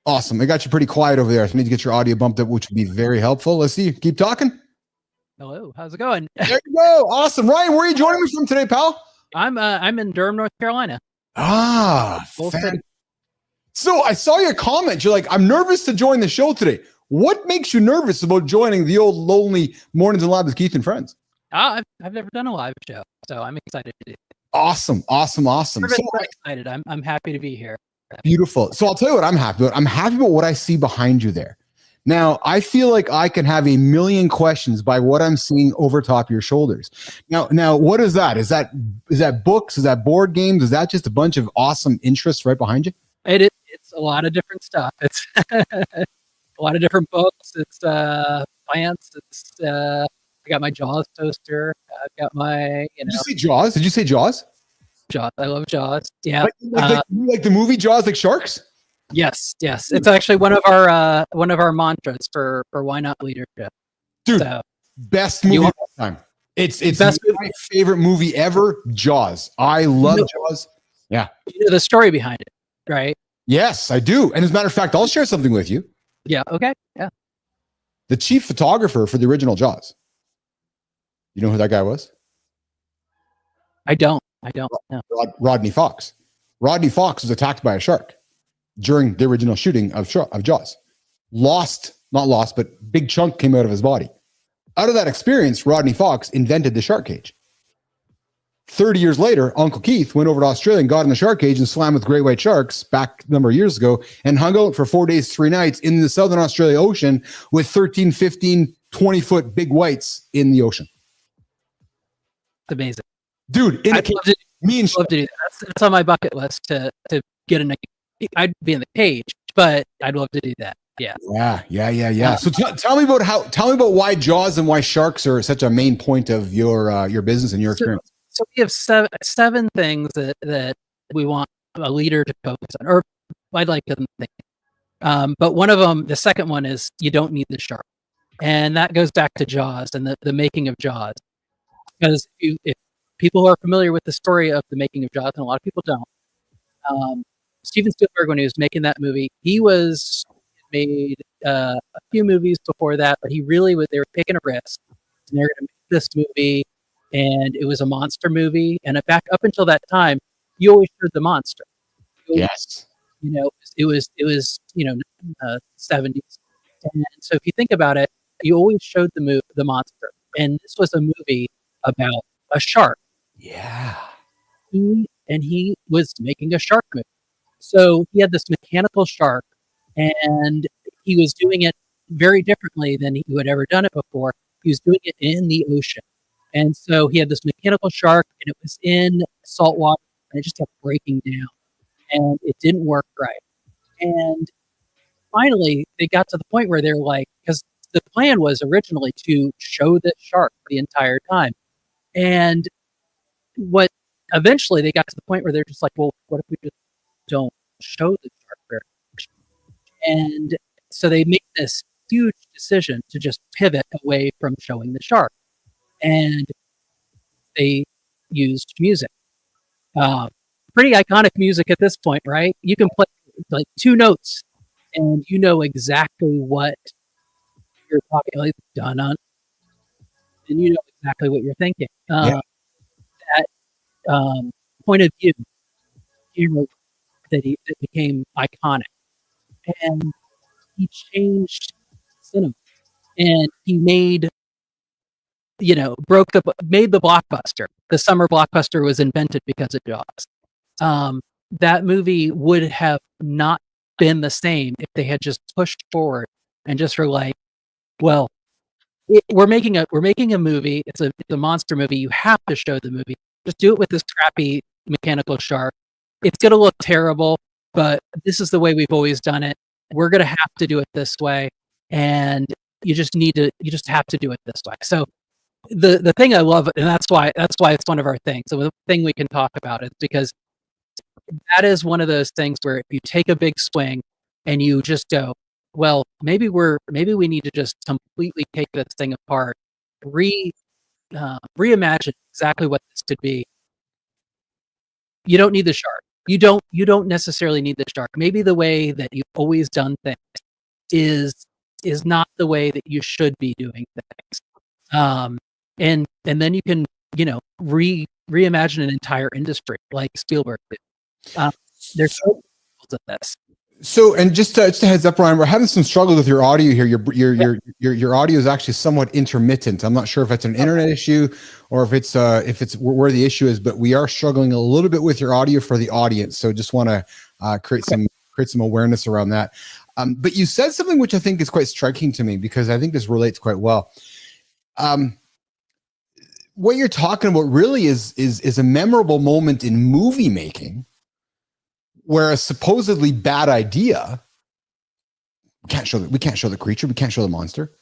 Awesome. I got you pretty quiet over there. So I need to get your audio bumped up, which would be very helpful. Let's see. Keep talking. Hello. How's it going? There you go. Awesome. Ryan, where are you joining me from today, pal? I'm in Durham, North Carolina. So I saw your comment. You're like, I'm nervous to join the show today. What makes you nervous about joining the old lonely Mornings in Live with Keith and Friends? I've never done a live show, so I'm excited to do it. Awesome. So, excited. I'm happy to be here. Beautiful. So I'll tell you what I'm happy about. I'm happy about what I see behind you there. Now, I feel like I can have a million questions by what I'm seeing over top of your shoulders. Now, what is that? Is that books? Is that board games? Is that just a bunch of awesome interests right behind you? It's a lot of different stuff. It's a lot of different books. It's plants. It's I got my Jaws toaster. I've got my, Did you say Jaws? Did you say Jaws? Jaws. I love Jaws. Yeah. Like the movie Jaws, like sharks? Yes. It's actually one of our mantras for why not leadership. Dude, so, best movie of all time. It's my favorite movie ever, Jaws. I love Jaws. Yeah. You know the story behind it, right? Yes, I do. And as a matter of fact, I'll share something with you. Yeah. Okay. Yeah. The chief photographer for the original Jaws. You know who that guy was? I don't know. Rodney Fox. Rodney Fox was attacked by a shark during the original shooting of Jaws. Not lost, but big chunk came out of his body. Out of that experience, Rodney Fox invented the shark cage. 30 years later, Uncle Keith went over to Australia and got in the shark cage and swam with great white sharks back a number of years ago and hung out for 4 days, 3 nights in the Southern Australia Ocean with 13, 15, 20-foot big whites in the ocean. Amazing, dude. I'd love to do that. That's on my bucket list to get in. I'd be in the cage, but I'd love to do that. Yeah. So tell me about why Jaws and why sharks are such a main point of your business and your experience. So we have seven things that we want a leader to focus on, or I'd like them to think. But one of them, the second one, is you don't need the shark, and that goes back to Jaws and the making of Jaws. Because if people are familiar with the story of the making of Jaws, and a lot of people don't, Steven Spielberg, when he was making that movie, he made a few movies before that, but he really was. They were taking a risk, and they were going to make this movie, and it was a monster movie. And back up until that time, you always heard the monster. Yes. It was 70s, and so if you think about it, you always showed the monster, and this was a movie about a shark. Yeah. He was making a shark movie, so he had this mechanical shark, and he was doing it very differently than he had ever done it before. He was doing it in the ocean, and so he had this mechanical shark, and it was in salt water, and it just kept breaking down, and it didn't work right. And finally, they got to the point where they're like, because the plan was originally to show the shark the entire time. And what eventually they got to the point where they're just like, well, what if we just don't show the shark very much? And so they make this huge decision to just pivot away from showing the shark. And they used music. Pretty iconic music at this point, right? You can play like 2 notes and you know exactly what you're talking, like done on, and you know exactly what you're thinking. Yeah. That point of view, camera that became iconic, and he changed cinema, and he made made the blockbuster. The summer blockbuster was invented because of Jaws. That movie would have not been the same if they had just pushed forward and just were like, well, we're making a movie. It's a monster movie. You have to show the movie. Just do it with this crappy mechanical shark. It's gonna look terrible, but this is the way we've always done it. We're gonna have to do it this way, and you just have to do it this way. So the thing I love, and that's why it's one of our things. So the thing we can talk about is because that is one of those things where if you take a big swing and you just go, well, maybe we need to just completely take this thing apart, reimagine exactly what this could be. You don't need the shark. You don't necessarily need the shark. Maybe the way that you've always done things is not the way that you should be doing things. And then you can reimagine an entire industry like Spielberg did. There's so many levels of this. So, and just a heads up, Ryan, we're having some struggle with your audio here. Your audio is actually somewhat intermittent. I'm not sure if it's an internet issue or if it's where the issue is, but we are struggling a little bit with your audio for the audience. So, just want to create some awareness around that. But you said something which I think is quite striking to me because I think this relates quite well. What you're talking about really is a memorable moment in movie making, where a supposedly bad idea, we can't show the creature, we can't show the monster,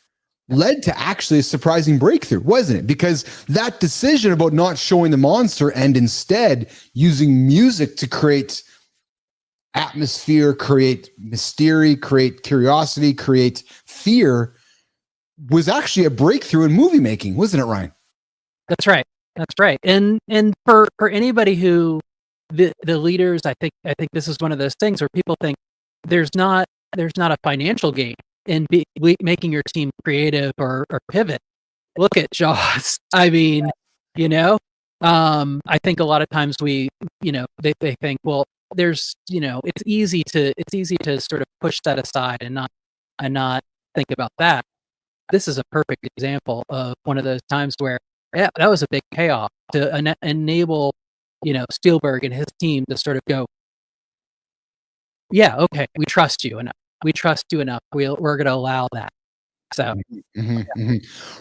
led to actually a surprising breakthrough, wasn't it? Because that decision about not showing the monster and instead using music to create atmosphere, create mystery, create curiosity, create fear was actually a breakthrough in movie making, wasn't it, Ryan? That's right. And for anybody who the leaders, I think this is one of those things where people think there's not a financial gain in making your team creative or pivot. Look at Jaws. I mean, I think a lot of times they think, well, there's, it's easy to sort of push that aside and not think about that. This is a perfect example of one of those times where, yeah, that was a big payoff to enable, Spielberg and his team to sort of go, yeah, okay, we trust you enough. We're going to allow that. So,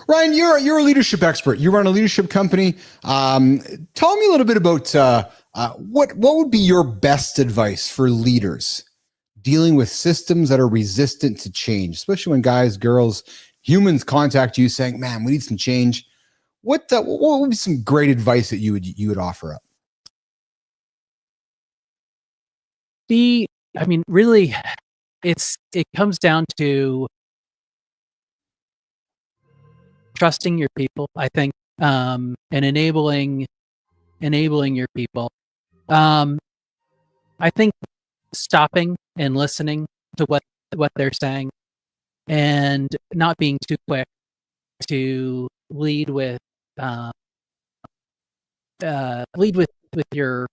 Ryan, you're a leadership expert. You run a leadership company. Tell me a little bit about what would be your best advice for leaders dealing with systems that are resistant to change, especially when guys, girls, humans contact you saying, "Man, we need some change." What would be some great advice that you would offer up? Really, it comes down to trusting your people, I think, and enabling your people. I think stopping and listening to what they're saying, and not being too quick to lead with your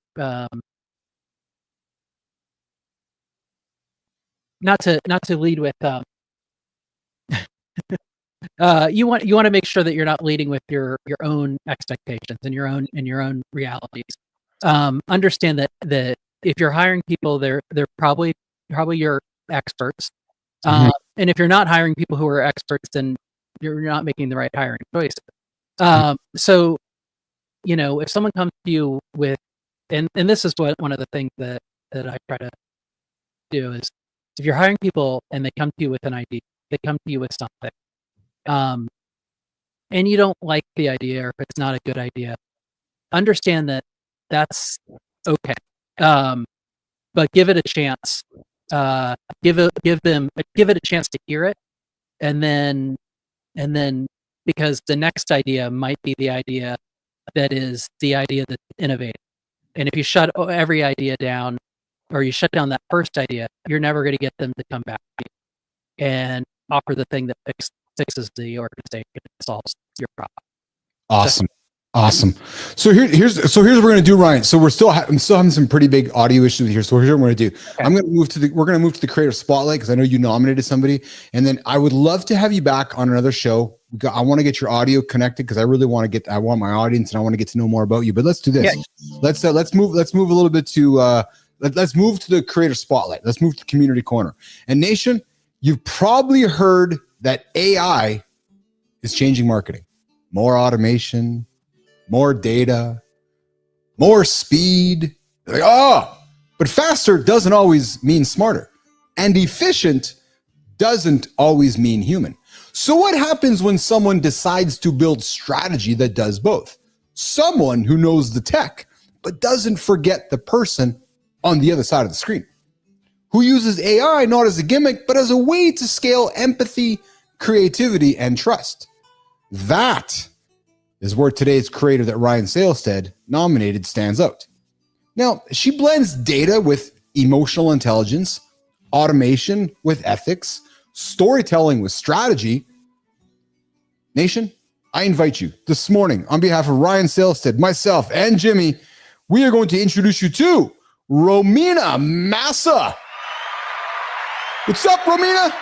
not to lead with you want to make sure that you're not leading with your own expectations and your own realities. Understand that if you're hiring people, they're probably your experts. And if you're not hiring people who are experts, then you're not making the right hiring choices. So, if someone comes to you with, and this is one of the things that I try to do is, if you're hiring people and they come to you with an idea, they come to you with something, and you don't like the idea, or if it's not a good idea, understand that that's okay. But give it a chance. Give it a chance to hear it, and then because the next idea might be the idea that is the idea that's innovative. And if you shut every idea down, or you shut down that first idea, you're never going to get them to come back to you and offer the thing that fixes the organization and solves your problem. Awesome. So here's what we're going to do, Ryan. So I'm still having some pretty big audio issues here. So here's what we're going to do. Okay. We're going to move to the creator spotlight, because I know you nominated somebody, and then I would love to have you back on another show. I want to get your audio connected, because I really want my audience, and I want to get to know more about you. But let's do this. Yeah. Let's move a little bit to let's move to the creator spotlight. Let's move to the community corner. And Nation, you've probably heard that AI is changing marketing. More automation, more data, more speed. But faster doesn't always mean smarter, and efficient doesn't always mean human. So what happens when someone decides to build strategy that does both? Someone who knows the tech, but doesn't forget the person on the other side of the screen, who uses AI not as a gimmick, but as a way to scale empathy, creativity, and trust. That is where today's creator that Ryan Salestead nominated stands out. Now, she blends data with emotional intelligence, automation with ethics, storytelling with strategy. Nation, I invite you this morning, on behalf of Ryan Salestead, myself, and Jimmy, we are going to introduce you to Romina Massa. What's up, Romina?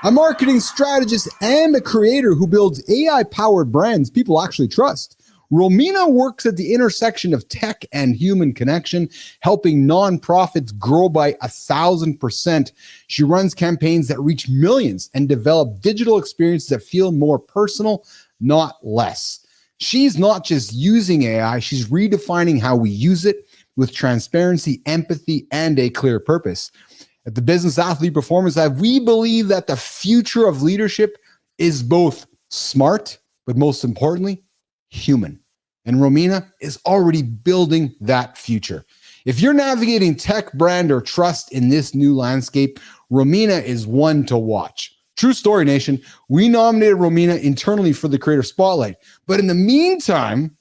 A marketing strategist and a creator who builds AI-powered brands people actually trust. Romina works at the intersection of tech and human connection, helping nonprofits grow by 1,000%. She runs campaigns that reach millions and develop digital experiences that feel more personal, not less. She's not just using AI, she's redefining how we use it with transparency, empathy, and a clear purpose. At the Business Athlete Performance Lab, we believe that the future of leadership is both smart, but most importantly, human. And Romina is already building that future. If you're navigating tech, brand, or trust in this new landscape, Romina is one to watch. True story, Nation. We nominated Romina internally for the Creator Spotlight. But in the meantime,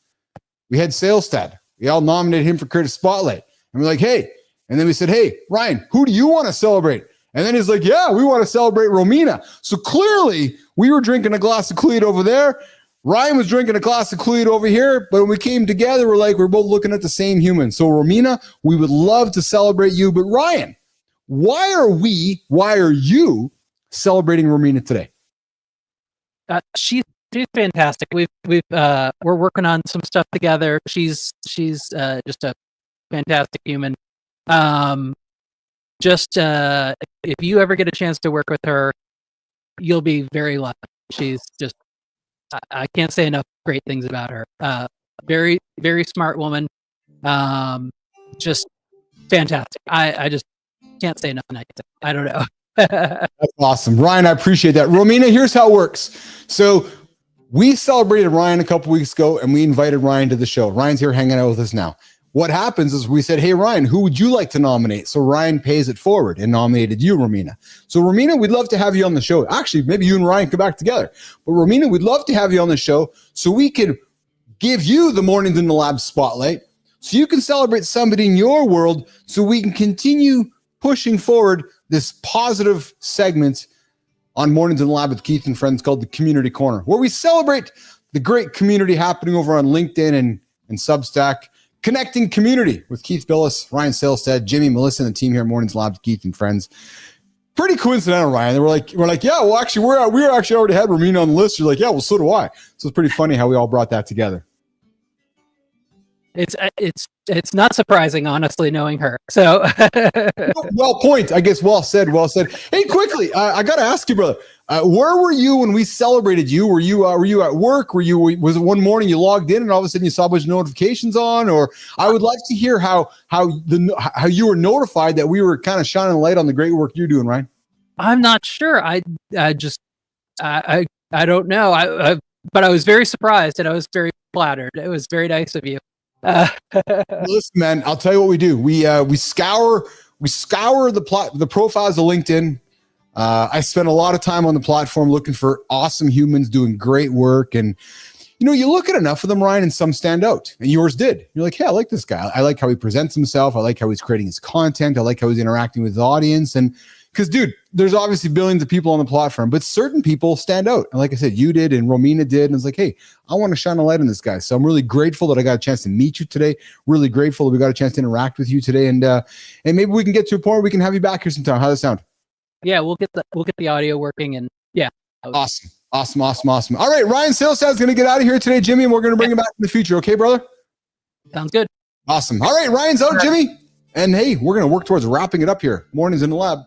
we had Salestead. We all nominated him for Creator Spotlight. And we're like, hey. And then we said, hey, Ryan, who do you want to celebrate? And then he's like, yeah, we want to celebrate Romina. So clearly, we were drinking a glass of Kool-Aid over there. Ryan was drinking a glass of Kool-Aid over here. But when we came together, we're both looking at the same human. So Romina, we would love to celebrate you. But Ryan, why are you celebrating Romina today? She's fantastic. We're working on some stuff together. She's just a fantastic human. If you ever get a chance to work with her, you'll be very lucky. She's just, I can't say enough great things about her. Very, very smart woman. Just fantastic. I just can't say enough nice. I don't know. That's awesome. Ryan, I appreciate that. Romina, here's how it works. So we celebrated Ryan a couple weeks ago, and we invited Ryan to the show. Ryan's here hanging out with us now. What happens is we said, hey, Ryan, who would you like to nominate? So Ryan pays it forward and nominated you, Romina. So Romina, we'd love to have you on the show. Actually, maybe you and Ryan come back together. But Romina, we'd love to have you on the show so we can give you the Mornings in the Lab spotlight, so you can celebrate somebody in your world, so we can continue pushing forward this positive segment on Mornings in the Lab with Keith and Friends called the Community Corner, where we celebrate the great community happening over on LinkedIn and Substack, connecting community with Keith Bilous, Ryan Salestead, Jimmy, Melissa, and the team here at Mornings in the Lab with Keith and Friends. Pretty coincidental, Ryan. They were like, yeah, well, actually, we actually already had Ramina on the list. You're like, yeah, well, so do I. So it's pretty funny how we all brought that together. It's not surprising, honestly, knowing her. So well said. Hey, quickly, I got to ask you, brother, where were you when we celebrated you? Were you at work? Was it one morning you logged in and all of a sudden you saw a bunch of notifications on? Or I would like to hear how you were notified that we were kind of shining a light on the great work you're doing, Ryan. I'm not sure. I don't know. But I was very surprised and I was very flattered. It was very nice of you. Listen, man, I'll tell you what we do. We scour the profiles of LinkedIn. I spend a lot of time on the platform looking for awesome humans doing great work. And, you look at enough of them, Ryan, and some stand out. And yours did. You're like, hey, I like this guy. I like how he presents himself. I like how he's creating his content. I like how he's interacting with his audience. And because, dude, there's obviously billions of people on the platform, but certain people stand out. And like I said, you did and Romina did. And it's like, hey, I want to shine a light on this guy. So I'm really grateful that I got a chance to meet you today. Really grateful that we got a chance to interact with you today. And maybe we can get to a point where we can have you back here sometime. How does that sound? Yeah, we'll get the audio working. And yeah. Awesome. All right, Ryan Salestead is going to get out of here today, Jimmy, and we're going to bring him back in the future. Okay, brother? Sounds good. Awesome. All right, Ryan's out, Jimmy. And hey, we're going to work towards wrapping it up here. Mornings in the Lab.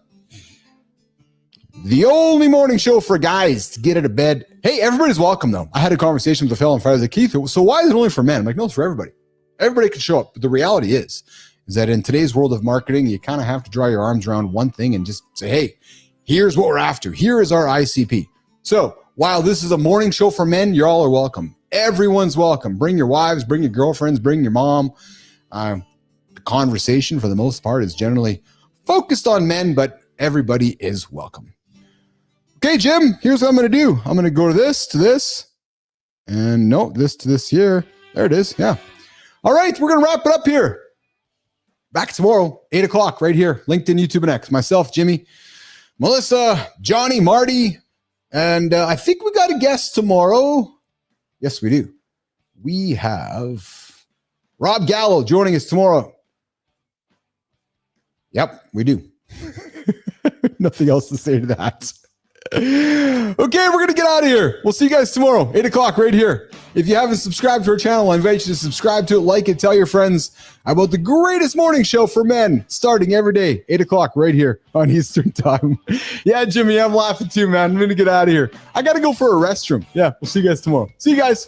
The only morning show for guys to get out of bed. Hey, everybody's welcome, though. I had a conversation with a fellow on Friday. I was like, Keith, so why is it only for men? I'm like, no, it's for everybody. Everybody can show up. But the reality is that in today's world of marketing, you kind of have to draw your arms around one thing and just say, hey, here's what we're after. Here is our ICP. So while this is a morning show for men, you all are welcome. Everyone's welcome. Bring your wives, bring your girlfriends, bring your mom. The conversation, for the most part, is generally focused on men, but everybody is welcome. Okay, Jim, here's what I'm going to do. I'm going to go to this, and no, this to this here. There it is. Yeah. All right, we're going to wrap it up here. Back tomorrow, 8 o'clock, right here. LinkedIn, YouTube, and X. Myself, Jimmy, Melissa, Johnny, Marty, and I think we got a guest tomorrow. Yes, we do. We have Rob Gallo joining us tomorrow. Yep, we do. Nothing else to say to that. Okay, we're going to get out of here. We'll see you guys tomorrow, 8 o'clock right here. If you haven't subscribed to our channel, I invite you to subscribe to it, like it, tell your friends about the greatest morning show for men starting every day, 8 o'clock right here on Eastern Time. Yeah, Jimmy, I'm laughing too, man. I'm going to get out of here. I got to go for a restroom. Yeah, we'll see you guys tomorrow. See you guys.